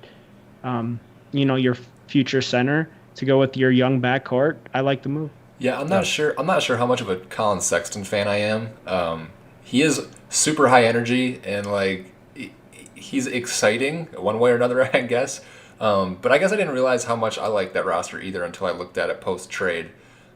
your future center to go with your young backcourt. I like the move. Yeah, I'm not sure how much of a Colin Sexton fan I am. He is super high energy, and like he's exciting one way or another, I guess. But I guess I didn't realize how much I liked that roster either until I looked at it post-trade.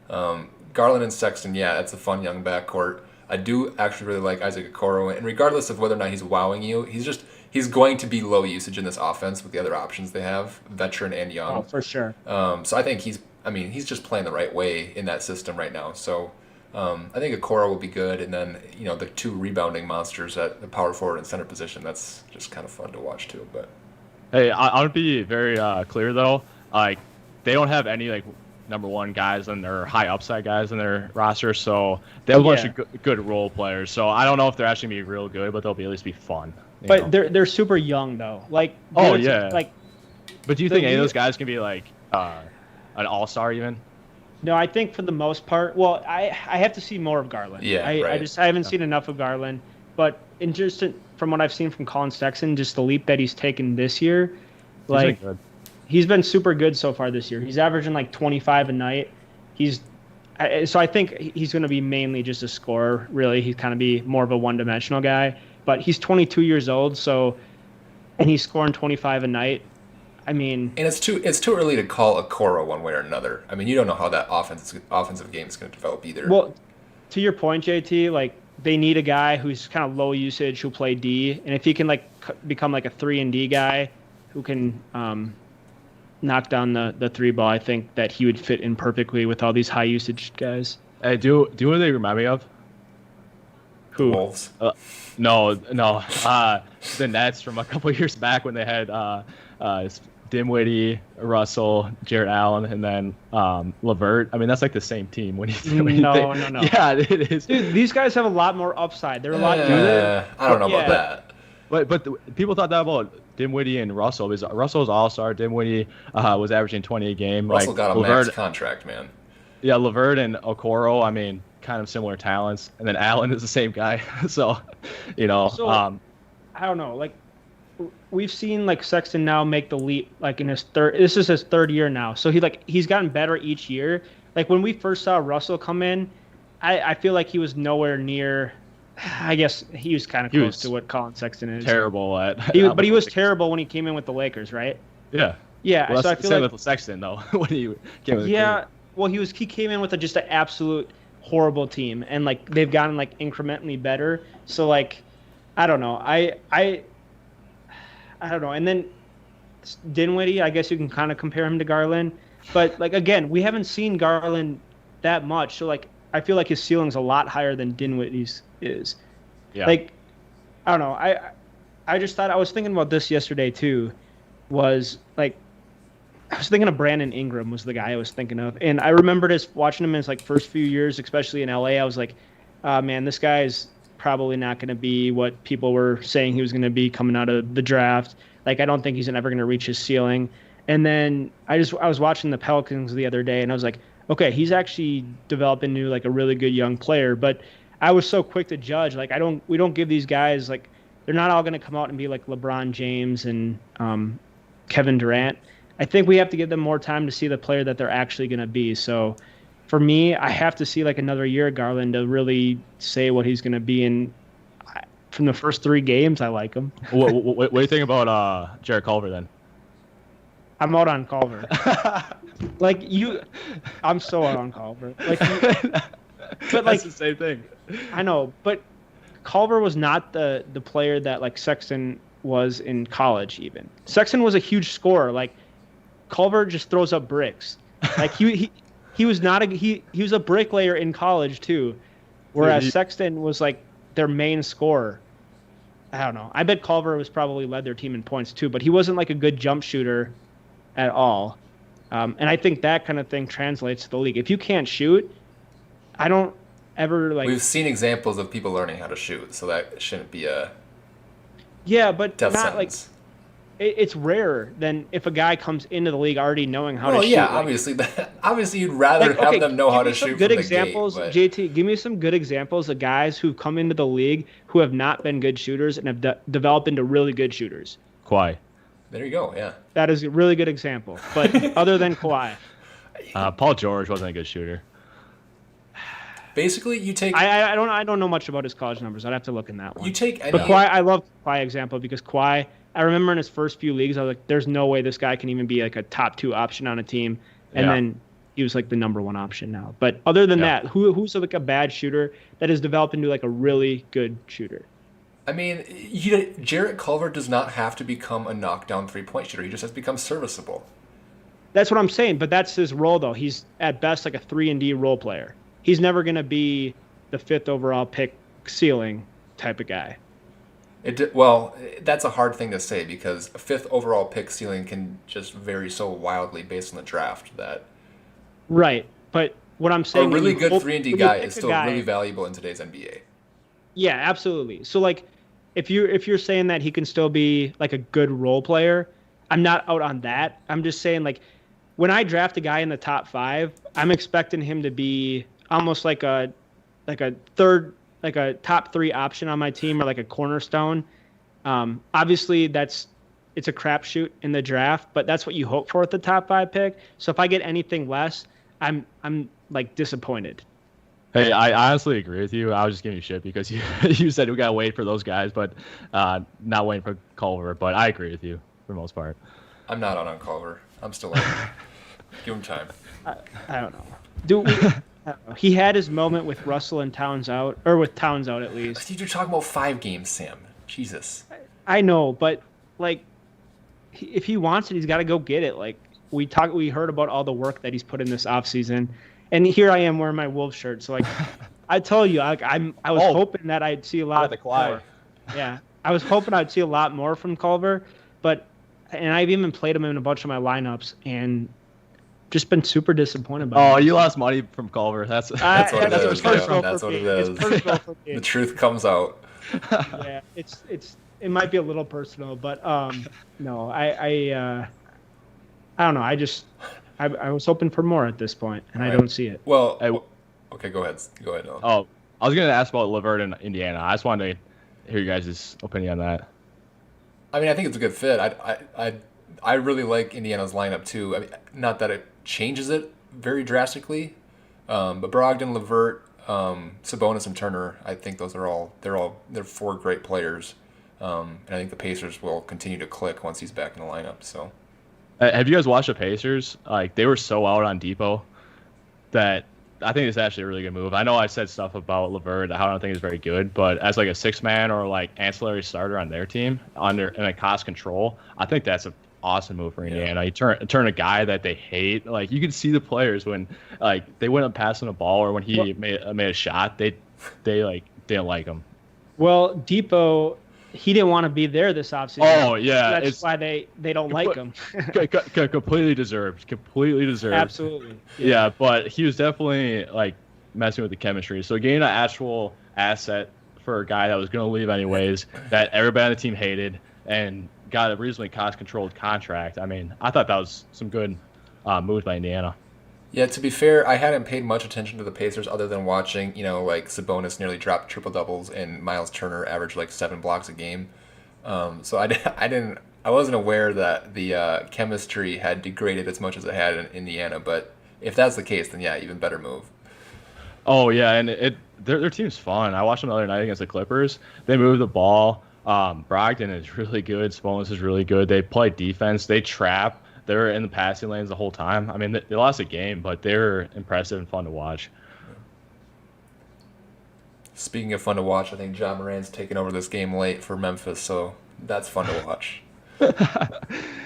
Garland and Sexton, yeah, that's a fun young backcourt. I do actually really like Isaac Okoro, and regardless of whether or not he's wowing you, he's going to be low usage in this offense with the other options they have, veteran and young. Oh, for sure. So I think he's just playing the right way in that system right now. So I think Okoro will be good, and then the two rebounding monsters at the power forward and center position. That's just kind of fun to watch too. But hey, I would be very clear though. Like they don't have any like number one guys and their high upside guys in their roster, so they have a bunch of good role players. So I don't know if they're actually gonna be real good, but they'll be at least be fun. But they're super young though. Like but do you think any of those guys can be like an all-star even? No, I think for the most part. Well, I have to see more of Garland. Yeah, I haven't seen enough of Garland, but from what I've seen from Colin Sexton, just the leap that he's taken this year, like. He's been super good so far this year. He's averaging like 25 a night. So I think he's going to be mainly just a scorer, really. He's kind of be more of a one-dimensional guy. But he's 22 years old, and he's scoring 25 a night. I mean... And it's too early to call Okoro one way or another. I mean, you don't know how that offensive game is going to develop either. Well, to your point, JT, like they need a guy who's kind of low usage, who'll play D. And if he can like become like a 3-and-D guy who can... knock down the three ball, I think that he would fit in perfectly with all these high usage guys. Hey, do you know what they remind me of? Who? Wolves. No. The Nets from a couple years back when they had Dinwiddie, Russell, Jarrett Allen, and then LeVert. I mean, that's like the same team. When you think. No. Yeah, it is. Dude, these guys have a lot more upside. They're a lot younger. I don't know about that. But people thought that about Dinwiddie and Russell. Because Russell was all-star. Dinwiddie was averaging 20 a game. Russell got a max contract, man. Yeah, LeVert and Okoro, I mean, kind of similar talents. And then Allen is the same guy. So, I don't know. Like, we've seen, like, Sexton now make the leap, like, in his third – this is his third year now. So, he's gotten better each year. Like, when we first saw Russell come in, I feel like he was nowhere near – I guess he was kind of close to what Colin Sexton is. Terrible at. But he was terrible when he came in with the Lakers, right? Yeah. Yeah. Well, so I feel like with Sexton though when he came in. Yeah. Well, he came in with just an absolute horrible team, and like they've gotten like incrementally better. So like, I don't know. I don't know. And then Dinwiddie, I guess you can kind of compare him to Garland, but like again, we haven't seen Garland that much. So like, I feel like his ceiling's a lot higher than Dinwiddie's is. Yeah. Like, I don't know. I just thought I was thinking about this yesterday too. Was like, I was thinking of Brandon Ingram was the guy I was thinking of, and I remember just watching him in his like first few years, especially in LA. I was like, man, this guy is probably not going to be what people were saying he was going to be coming out of the draft. Like, I don't think he's ever going to reach his ceiling. And then I was watching the Pelicans the other day, and I was like, okay, he's actually developing into like a really good young player. But I was so quick to judge. Like, we don't give these guys, like, they're not all going to come out and be like LeBron James and Kevin Durant. I think we have to give them more time to see the player that they're actually going to be. So for me, I have to see like another year of Garland to really say what he's going to be. And from the first 3 games, I like him. What do you think about Jarrett Culver then? I'm out on Culver. Like I'm so out on Culver. Like, but like that's the same thing. I know, but Culver was not the player that like Sexton was in college. Even Sexton was a huge scorer. Like Culver just throws up bricks. Like he was not he was a bricklayer in college too, whereas Sexton was like their main scorer. I don't know. I bet Culver was probably led their team in points too, but he wasn't like a good jump shooter at all. And I think that kind of thing translates to the league. If you can't shoot, I don't ever like. We've seen examples of people learning how to shoot, so that shouldn't be a. Yeah, but death not sentence. Like. It's rarer than if a guy comes into the league already knowing how to shoot. Yeah, like, obviously you'd rather have them know how to shoot. Good from examples, the gate, but... JT. Give me some good examples of guys who come into the league who have not been good shooters and have developed into really good shooters. Kawhi. There you go. Yeah. That is a really good example. But other than Kawhi, Paul George wasn't a good shooter. Basically, you take. I don't know much about his college numbers. I'd have to look in that one. You take any. But Kawhi, I love Kawhi example because Kawhi I remember in his first few leagues, I was like, there's no way this guy can even be like a top 2 option on a team. And then he was like the number 1 option now. But other than that, who's like a bad shooter that has developed into like a really good shooter? I mean, Jarrett Culver does not have to become a knockdown 3-point shooter. He just has to become serviceable. That's what I'm saying, but that's his role, though. He's at best like a 3-and-D role player. He's never going to be the 5th overall pick ceiling type of guy. Well, that's a hard thing to say because a 5th overall pick ceiling can just vary so wildly based on the draft that. Right, but what I'm saying, a really good 3-and-D guy is still really valuable in today's NBA. Yeah, absolutely. So like, if you're saying that he can still be like a good role player, I'm not out on that. I'm just saying like, when I draft a guy in the top 5, I'm expecting him to be almost like a third, like a top 3 option on my team or like a cornerstone. Obviously, it's a crapshoot in the draft, but that's what you hope for at the top 5 pick. So if I get anything less, I'm like disappointed. Hey, I honestly agree with you. I was just giving you shit because you said we gotta wait for those guys, but not waiting for Culver. But I agree with you for the most part. I'm not on Culver. I'm still on. Give him time. I don't know. I don't know. He had his moment with Russell and Towns out, or with Towns out at least. You're talking about 5 games, Sam. Jesus. I know, but like, if he wants it, he's got to go get it. Like we heard about all the work that he's put in this offseason, and here I am wearing my Wolves shirt. So like, I told you, I was hoping that I'd see a lot more. Yeah, I was hoping I'd see a lot more from Culver, and I've even played him in a bunch of my lineups, and just been super disappointed by him. You lost money from Culver. That's what it is. That's what it is. It's personal for me. The truth comes out. Yeah, it might be a little personal, but no, I don't know. I was hoping for more at this point, and I don't see it. Well, okay, go ahead. Go ahead, Noah. Oh, I was gonna ask about LeVert in Indiana. I just wanted to hear you guys' opinion on that. I mean, I think it's a good fit. I really like Indiana's lineup too. I mean, not that it changes it very drastically, but Brogdon, LeVert, Sabonis, and Turner. I think they're 4 great players, and I think the Pacers will continue to click once he's back in the lineup. So, have you guys watched the Pacers? Like they were so out on Depot that I think it's actually a really good move. I know I said stuff about LeVert that I don't think is very good, but as like a 6-man or like ancillary starter on their team in a cost control, I think that's an awesome move for Indiana. You turn a guy that they hate. Like you can see the players when like they went up passing a ball or when he made a shot, they like didn't like him. Well, Depot, he didn't want to be there this offseason. Oh yeah, that's why they don't like him. Completely deserved. Absolutely. Yeah, but he was definitely like messing with the chemistry. So getting an actual asset for a guy that was going to leave anyways, that everybody on the team hated, and got a reasonably cost-controlled contract. I mean, I thought that was some good moves by Indiana. Yeah, to be fair, I hadn't paid much attention to the Pacers other than watching, like Sabonis nearly dropped triple-doubles and Miles Turner averaged like 7 blocks a game. So I wasn't aware that the chemistry had degraded as much as it had in Indiana. But if that's the case, then yeah, even better move. Oh yeah, and their team's fun. I watched them the other night against the Clippers. They move the ball. Brogdon is really good. Sabonis is really good. They play defense. They trap. They're in the passing lanes the whole time. I mean, they lost a game, but they're impressive and fun to watch. Speaking of fun to watch, I think Ja Morant's taking over this game late for Memphis, so that's fun to watch.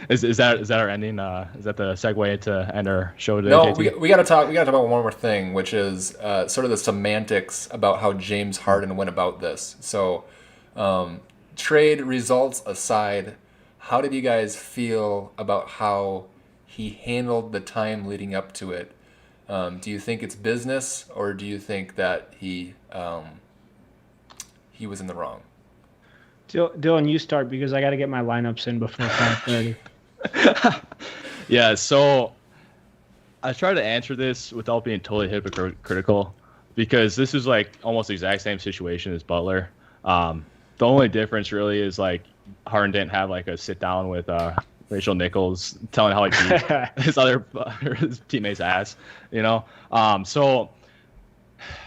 Is that our ending? Is that the segue to end our show today? No, we got to talk. We got to talk about one more thing, which is sort of the semantics about how James Harden went about this. So, trade results aside, how did you guys feel about how he handled the time leading up to it? Do you think it's business, or do you think that he was in the wrong? Dylan, you start because I got to get my lineups in before 5:30. Yeah, so I try to answer this without being totally hypocritical because this is like almost the exact same situation as Butler. The only difference really is like Harden didn't have like a sit down with Rachel Nichols telling how he beat his teammates' ass, So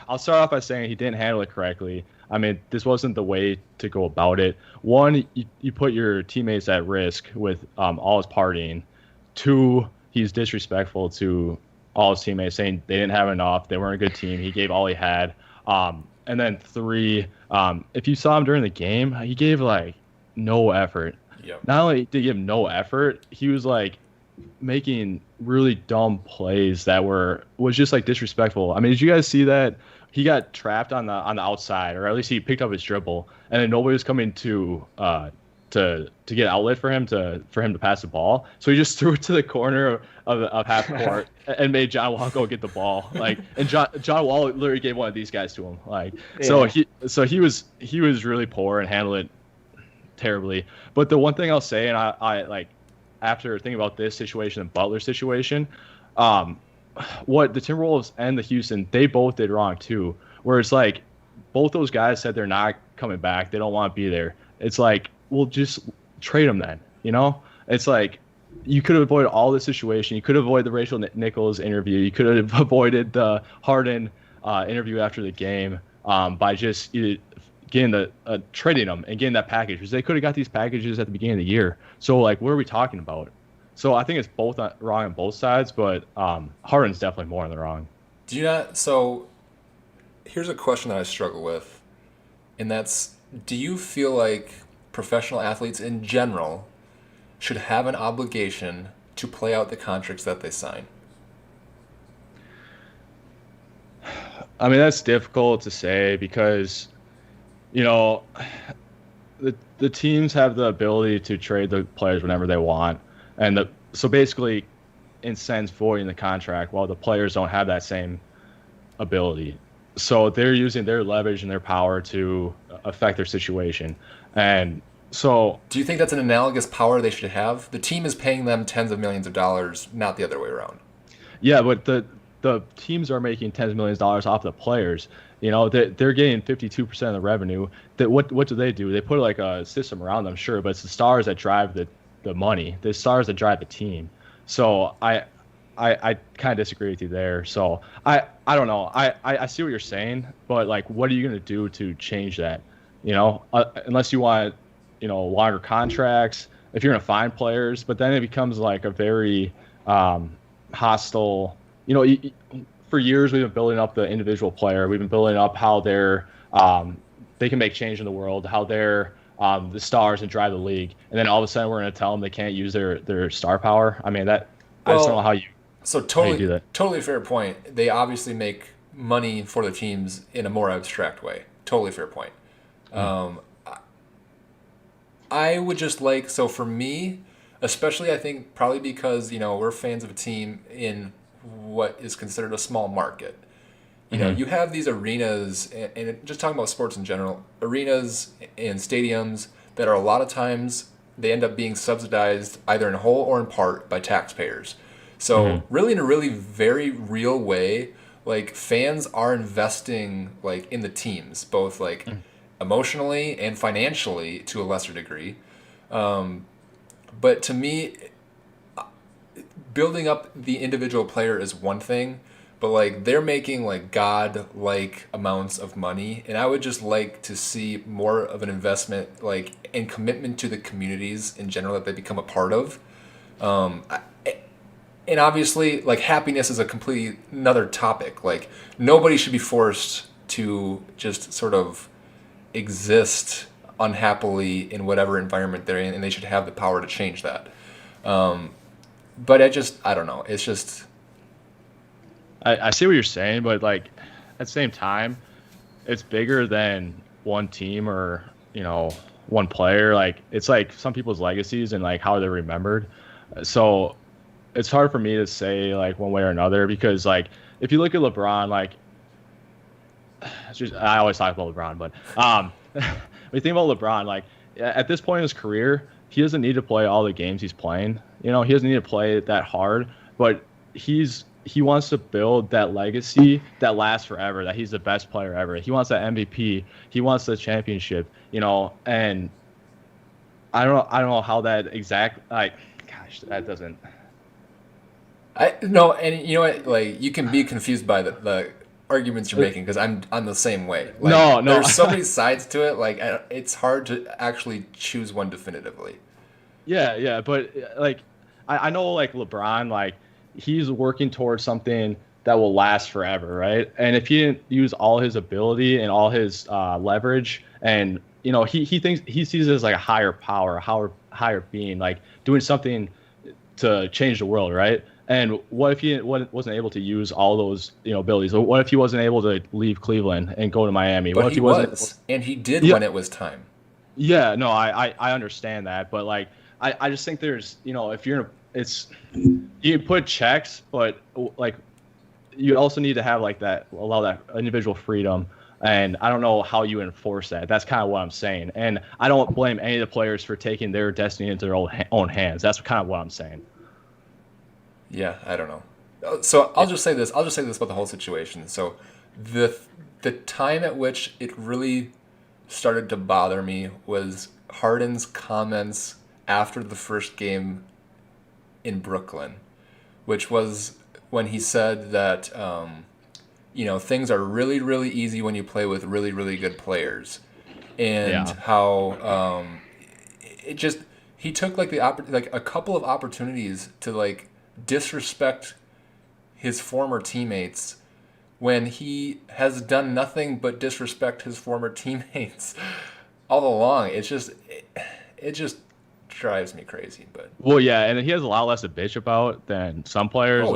I'll start off by saying he didn't handle it correctly. I mean, this wasn't the way to go about it. One, you put your teammates at risk with all his partying. Two, he's disrespectful to all his teammates, saying they didn't have enough, they weren't a good team. He gave all he had. And then three, if you saw him during the game, he gave like no effort. Yep. Not only did he give no effort, he was like making really dumb plays that was just like disrespectful. I mean, did you guys see that he got trapped on the outside, or at least he picked up his dribble, and then nobody was coming to get outlet for him to pass the ball, so he just threw it to the corner of half court and made John Wall go get the ball. Like, and John Wall literally gave one of these guys to him. Like, yeah. So he was really poor and handled it terribly. But the one thing I'll say, and I like, after thinking about this situation and Butler's situation, what the Timberwolves and the Houston, they both did wrong too. Where it's like, both those guys said they're not coming back. They don't want to be there. It's like, well, just trade them then. You know, it's like, you could have avoided all this situation. You could have avoided the Rachel Nichols interview. You could have avoided the Harden interview after the game by just getting trading them and getting that package, because they could have got these packages at the beginning of the year. So like, what are we talking about? So I think it's both wrong on both sides, but Harden's definitely more on the wrong. Do you not? So here's a question that I struggle with, and that's, do you feel like professional athletes in general should have an obligation to play out the contracts that they sign? I mean, that's difficult to say because, you know, the teams have the ability to trade the players whenever they want. And so basically, in sense, voiding the contract, while the players don't have that same ability. So they're using their leverage and their power to affect their situation. And so, do you think that's an analogous power they should have? The team is paying them tens of millions of dollars, not the other way around. Yeah, but the teams are making tens of millions of dollars off the players. You know, they're getting 52% of the revenue. What do? They put like a system around them, sure, but it's the stars that drive the money. The stars that drive the team. So I kind of disagree with you there. So I don't know. I see what you're saying, but like, what are you going to do to change that? You know, unless you want, you know, longer contracts, if you're going to find players, but then it becomes like a very hostile, you know, for years we've been building up the individual player. We've been building up how they're they can make change in the world, how they're the stars and drive the league, and then all of a sudden we're going to tell them they can't use their star power. I mean, I just don't know how you do that. Totally fair point. They obviously make money for the teams in a more abstract way. Totally fair point. I would just like, so for me, especially, I think probably because, you know, we're fans of a team in what is considered a small market. You know, you have these arenas, and just talking about sports in general, arenas and stadiums that are a lot of times, they end up being subsidized either in whole or in part by taxpayers. So really, in a really very real way, like, fans are investing like in the teams, both like emotionally and financially to a lesser degree. But to me, building up the individual player is one thing, but like, they're making like god-like amounts of money, and I would just like to see more of an investment, like, and commitment to the communities in general that they become a part of. And obviously, like, happiness is a completely another topic. Like, nobody should be forced to just sort of exist unhappily in whatever environment they're in, and they should have the power to change that. But I don't know. It's just, I see what you're saying, but like, at the same time, it's bigger than one team or, you know, one player. Like, it's like some people's legacies and like how they're remembered. So it's hard for me to say like one way or another, because like, if you look at LeBron, like, I always talk about LeBron, but when you think about LeBron, like, at this point in his career, he doesn't need to play all the games he's playing. You know, he doesn't need to play that hard, but he wants to build that legacy that lasts forever, that he's the best player ever. He wants that MVP. He wants the championship, you know, and I don't know how that that doesn't. No, and you know what? Like, you can be confused by the arguments you're making because I'm the same way. Like, no. There's so many sides to it. Like, it's hard to actually choose one definitively. Yeah, but like I know like LeBron, like he's working towards something that will last forever, right? And if he didn't use all his ability and all his leverage, and he thinks he sees it as like a higher power, a higher being, like doing something to change the world, right? And what if he wasn't able to use all those abilities? What if he wasn't able to leave Cleveland and go to Miami? But what if he was, and he did when it was time. Yeah, no, I understand that, but like I just think there's if you can put checks, but like you also need to have like allow that individual freedom, and I don't know how you enforce that. That's kind of what I'm saying, and I don't blame any of the players for taking their destiny into their own hands. That's kind of what I'm saying. Yeah, I don't know. So I'll just say this. I'll just say this about the whole situation. So the time at which it really started to bother me was Harden's comments after the first game in Brooklyn, which was when he said that things are really, really easy when you play with really, really good players, and how he took like a couple of opportunities to like disrespect his former teammates when he has done nothing but disrespect his former teammates all along. It just drives me crazy. But well, yeah, and he has a lot less to bitch about than some players.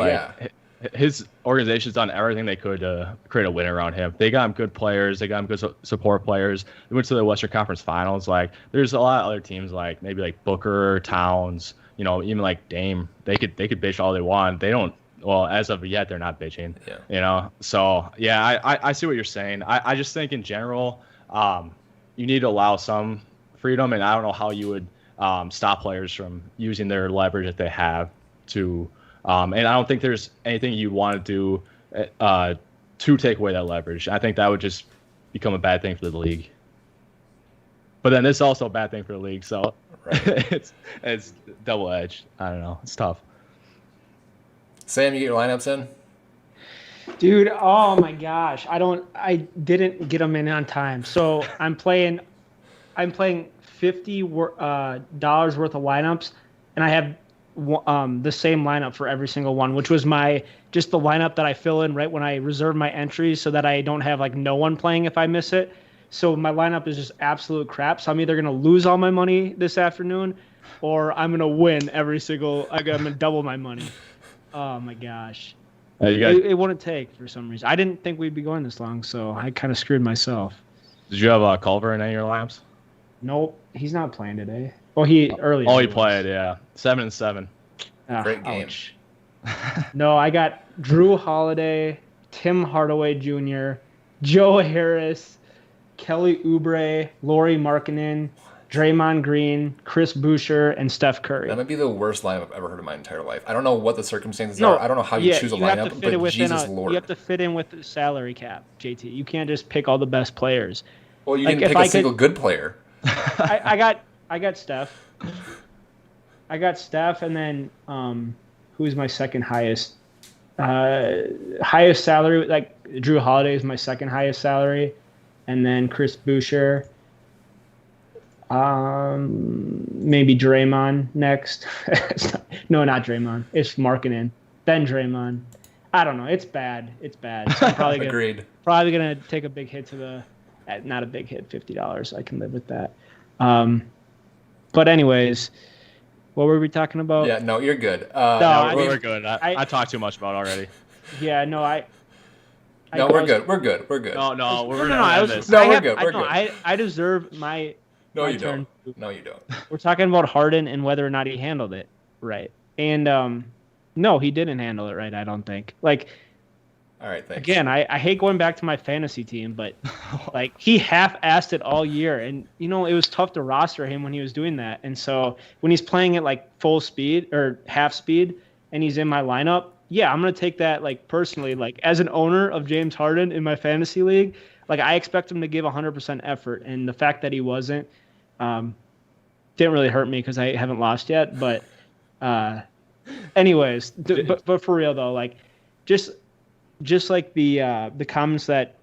His organization's done everything they could to create a win around him. They got him good players. They got him good support players. They went to the Western Conference Finals. Like, there's a lot of other teams, like maybe like Booker, Towns, even like Dame. They could bitch all they want. They don't. Well, as of yet, they're not bitching. Yeah. So yeah, I see what you're saying. I just think in general, you need to allow some freedom, and I don't know how you would stop players from using their leverage that they have to. And I don't think there's anything you want to do to take away that leverage. I think that would just become a bad thing for the league. But then it's also a bad thing for the league, so right. it's double edged. I don't know. It's tough. Sam, you get your lineups in? Dude, oh my gosh. I didn't get them in on time. So I'm playing $50 worth of lineups, and I have the same lineup for every single one, which was just the lineup that I fill in right when I reserve my entries so that I don't have like no one playing if I miss it. So my lineup is just absolute crap. So I'm either going to lose all my money this afternoon or I'm going to win I'm going to double my money. Oh my gosh. It wouldn't take for some reason. I didn't think we'd be going this long, so I kind of screwed myself. Did you have Culver in any of your lineups? Nope. He's not playing today. Well, he played, yeah. 7-7. Great game. No, I got Drew Holiday, Tim Hardaway Jr., Joe Harris, Kelly Oubre, Lauri Markkanen, Draymond Green, Chris Boucher, and Steph Curry. That might be the worst lineup I've ever heard in my entire life. I don't know what the circumstances are. I don't know how you choose a lineup, but Jesus Lord. You have to fit in with the salary cap, JT. You can't just pick all the best players. Well, you didn't pick a single good player. I got Steph. I got Steph, and then who's my second highest? Highest salary, like Drew Holiday is my second highest salary, and then Chris Boucher. Maybe Draymond next. No, not Draymond. It's Markkanen. Then Draymond. I don't know. It's bad. So I'm probably Agreed. Probably gonna take a big hit to not a big hit, $50. I can live with that. But anyways, what were we talking about? Yeah, no, you're good. We're good. I talked too much about it already. Yeah, no, we're good. We're good. No, we're good. I deserve my. No, my you turn. don't. No, you don't. We're talking about Harden and whether or not he handled it right. And no, he didn't handle it right, I don't think. Like, all right, thanks. Again, I hate going back to my fantasy team, but like he half-assed it all year. And, it was tough to roster him when he was doing that. And so when he's playing at like full speed or half speed and he's in my lineup, yeah, I'm going to take that like personally. Like as an owner of James Harden in my fantasy league, like I expect him to give 100% effort. And the fact that he wasn't didn't really hurt me because I haven't lost yet. But anyways, but for real though, like just just like the comments that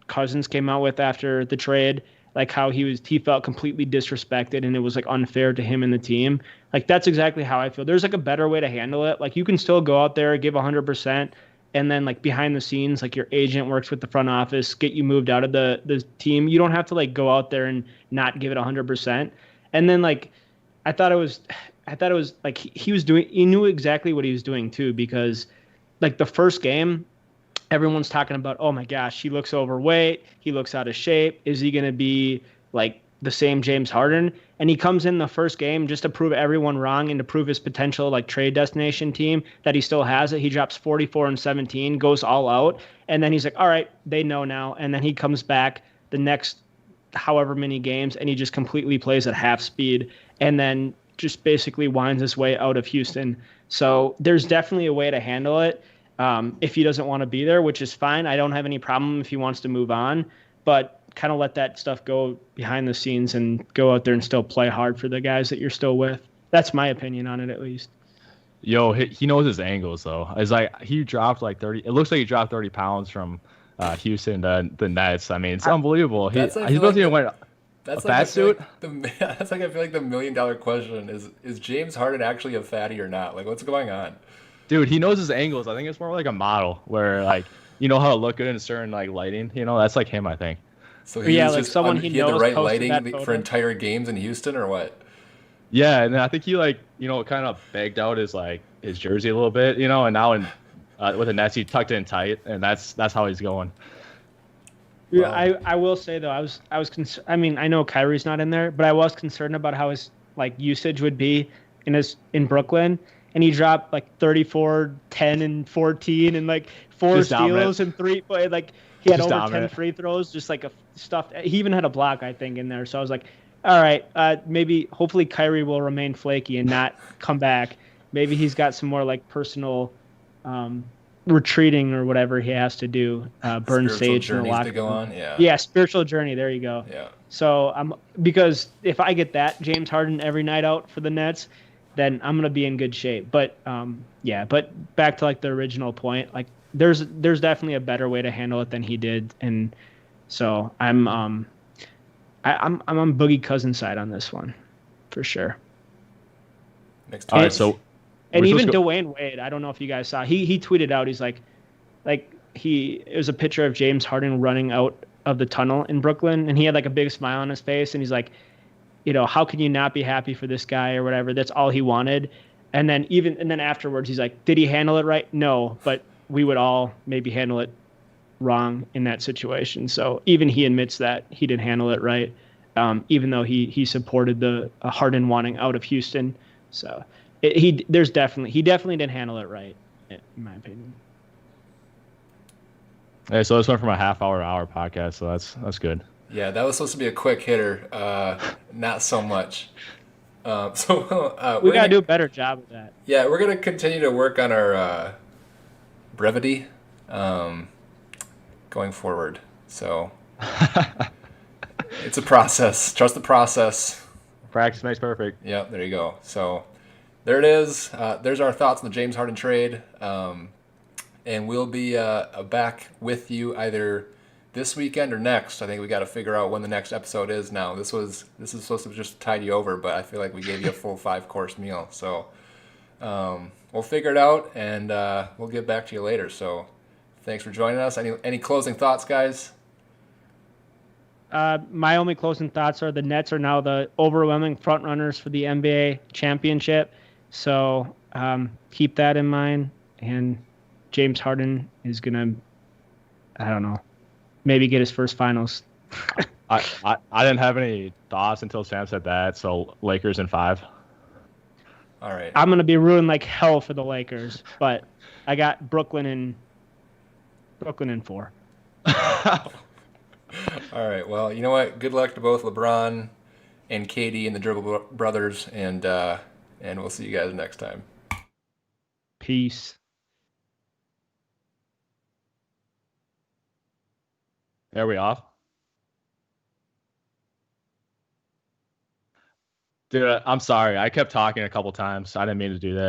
Cousins came out with after the trade, like how he felt completely disrespected and it was like unfair to him and the team. Like that's exactly how I feel. There's like a better way to handle it. Like you can still go out there, give 100%, and then like behind the scenes, like your agent works with the front office, get you moved out of the team. You don't have to like go out there and not give it 100%. And then like I thought it was I thought it was like he was doing he knew exactly what he was doing too, because like the first game everyone's talking about, oh my gosh, he looks overweight, he looks out of shape. Is he going to be like the same James Harden? And he comes in the first game just to prove everyone wrong and to prove his potential like trade destination team that he still has it. He drops 44 and 17, goes all out, and then he's like, all right, they know now. And then he comes back the next however many games and he just completely plays at half speed and then just basically winds his way out of Houston. So there's definitely a way to handle it. If he doesn't want to be there, which is fine. I don't have any problem if he wants to move on, but kind of let that stuff go behind the scenes and go out there and still play hard for the guys that you're still with. That's my opinion on it, at least. Yo, he knows his angles though. It's like he dropped like 30. It looks like he dropped 30 pounds from Houston to the Nets. I mean, it's unbelievable. He's supposed to wear a fat suit. That's like I feel like the $1,000,000 question is James Harden actually a fatty or not? Like what's going on? Dude, he knows his angles. I think it's more like a model where like you know how to look good in certain like lighting. You know, that's like him, I think. So he was like just someone he had the right lighting for entire games in Houston or what? Yeah, and then I think he like kind of bagged out his jersey a little bit, and now with the Nets he tucked it in tight, and that's how he's going. Yeah, I will say though I was I mean I know Kyrie's not in there, but I was concerned about how his like usage would be in Brooklyn. And he dropped like 34, 10, and 14, and like 4 just steals dominant. And 3. Like he had just over dominant. 10 free throws, just like a stuffed. He even had a block, I think, in there. So I was like, all right, maybe hopefully Kyrie will remain flaky and not come back. Maybe he's got some more like personal retreating or whatever he has to do. Burn sage in the locker room. Yeah, spiritual journey. There you go. Yeah. So because if I get that James Harden every night out for the Nets, then I'm gonna be in good shape. But but back to like the original point, like there's definitely a better way to handle it than he did, and so I'm on Boogie Cousins' side on this one, for sure. Next time. All right, so and even Dwayne Wade, I don't know if you guys saw, he tweeted out, he's like it was a picture of James Harden running out of the tunnel in Brooklyn, and he had like a big smile on his face, and he's like, how can you not be happy for this guy or whatever? That's all he wanted. And then afterwards, he's like, did he handle it right? No, but we would all maybe handle it wrong in that situation. So even he admits that he didn't handle it right, even though he supported the Harden wanting out of Houston. So he definitely didn't handle it right, in my opinion. Hey, so this went from a half-hour to hour podcast, so that's good. Yeah, that was supposed to be a quick hitter. Not so much. We got to do a better job of that. Yeah, we're going to continue to work on our brevity going forward. So it's a process. Trust the process. Practice makes perfect. Yeah, there you go. So there it is. There's our thoughts on the James Harden trade. And we'll be back with you either this weekend or next. I think we got to figure out when the next episode is now. This is supposed to just tide you over, but I feel like we gave you a full 5-course meal. So we'll figure it out, and we'll get back to you later. So thanks for joining us. Any closing thoughts, guys? My only closing thoughts are the Nets are now the overwhelming front runners for the NBA championship. So keep that in mind. And James Harden is going to, I don't know, maybe get his first finals. I didn't have any thoughts until Sam said that. So Lakers in 5. All right. I'm gonna be ruined like hell for the Lakers, but I got Brooklyn in 4. All right. Well, you know what? Good luck to both LeBron and KD and the Dribble Brothers, and we'll see you guys next time. Peace. Are we off? Dude, I'm sorry. I kept talking a couple times. I didn't mean to do that.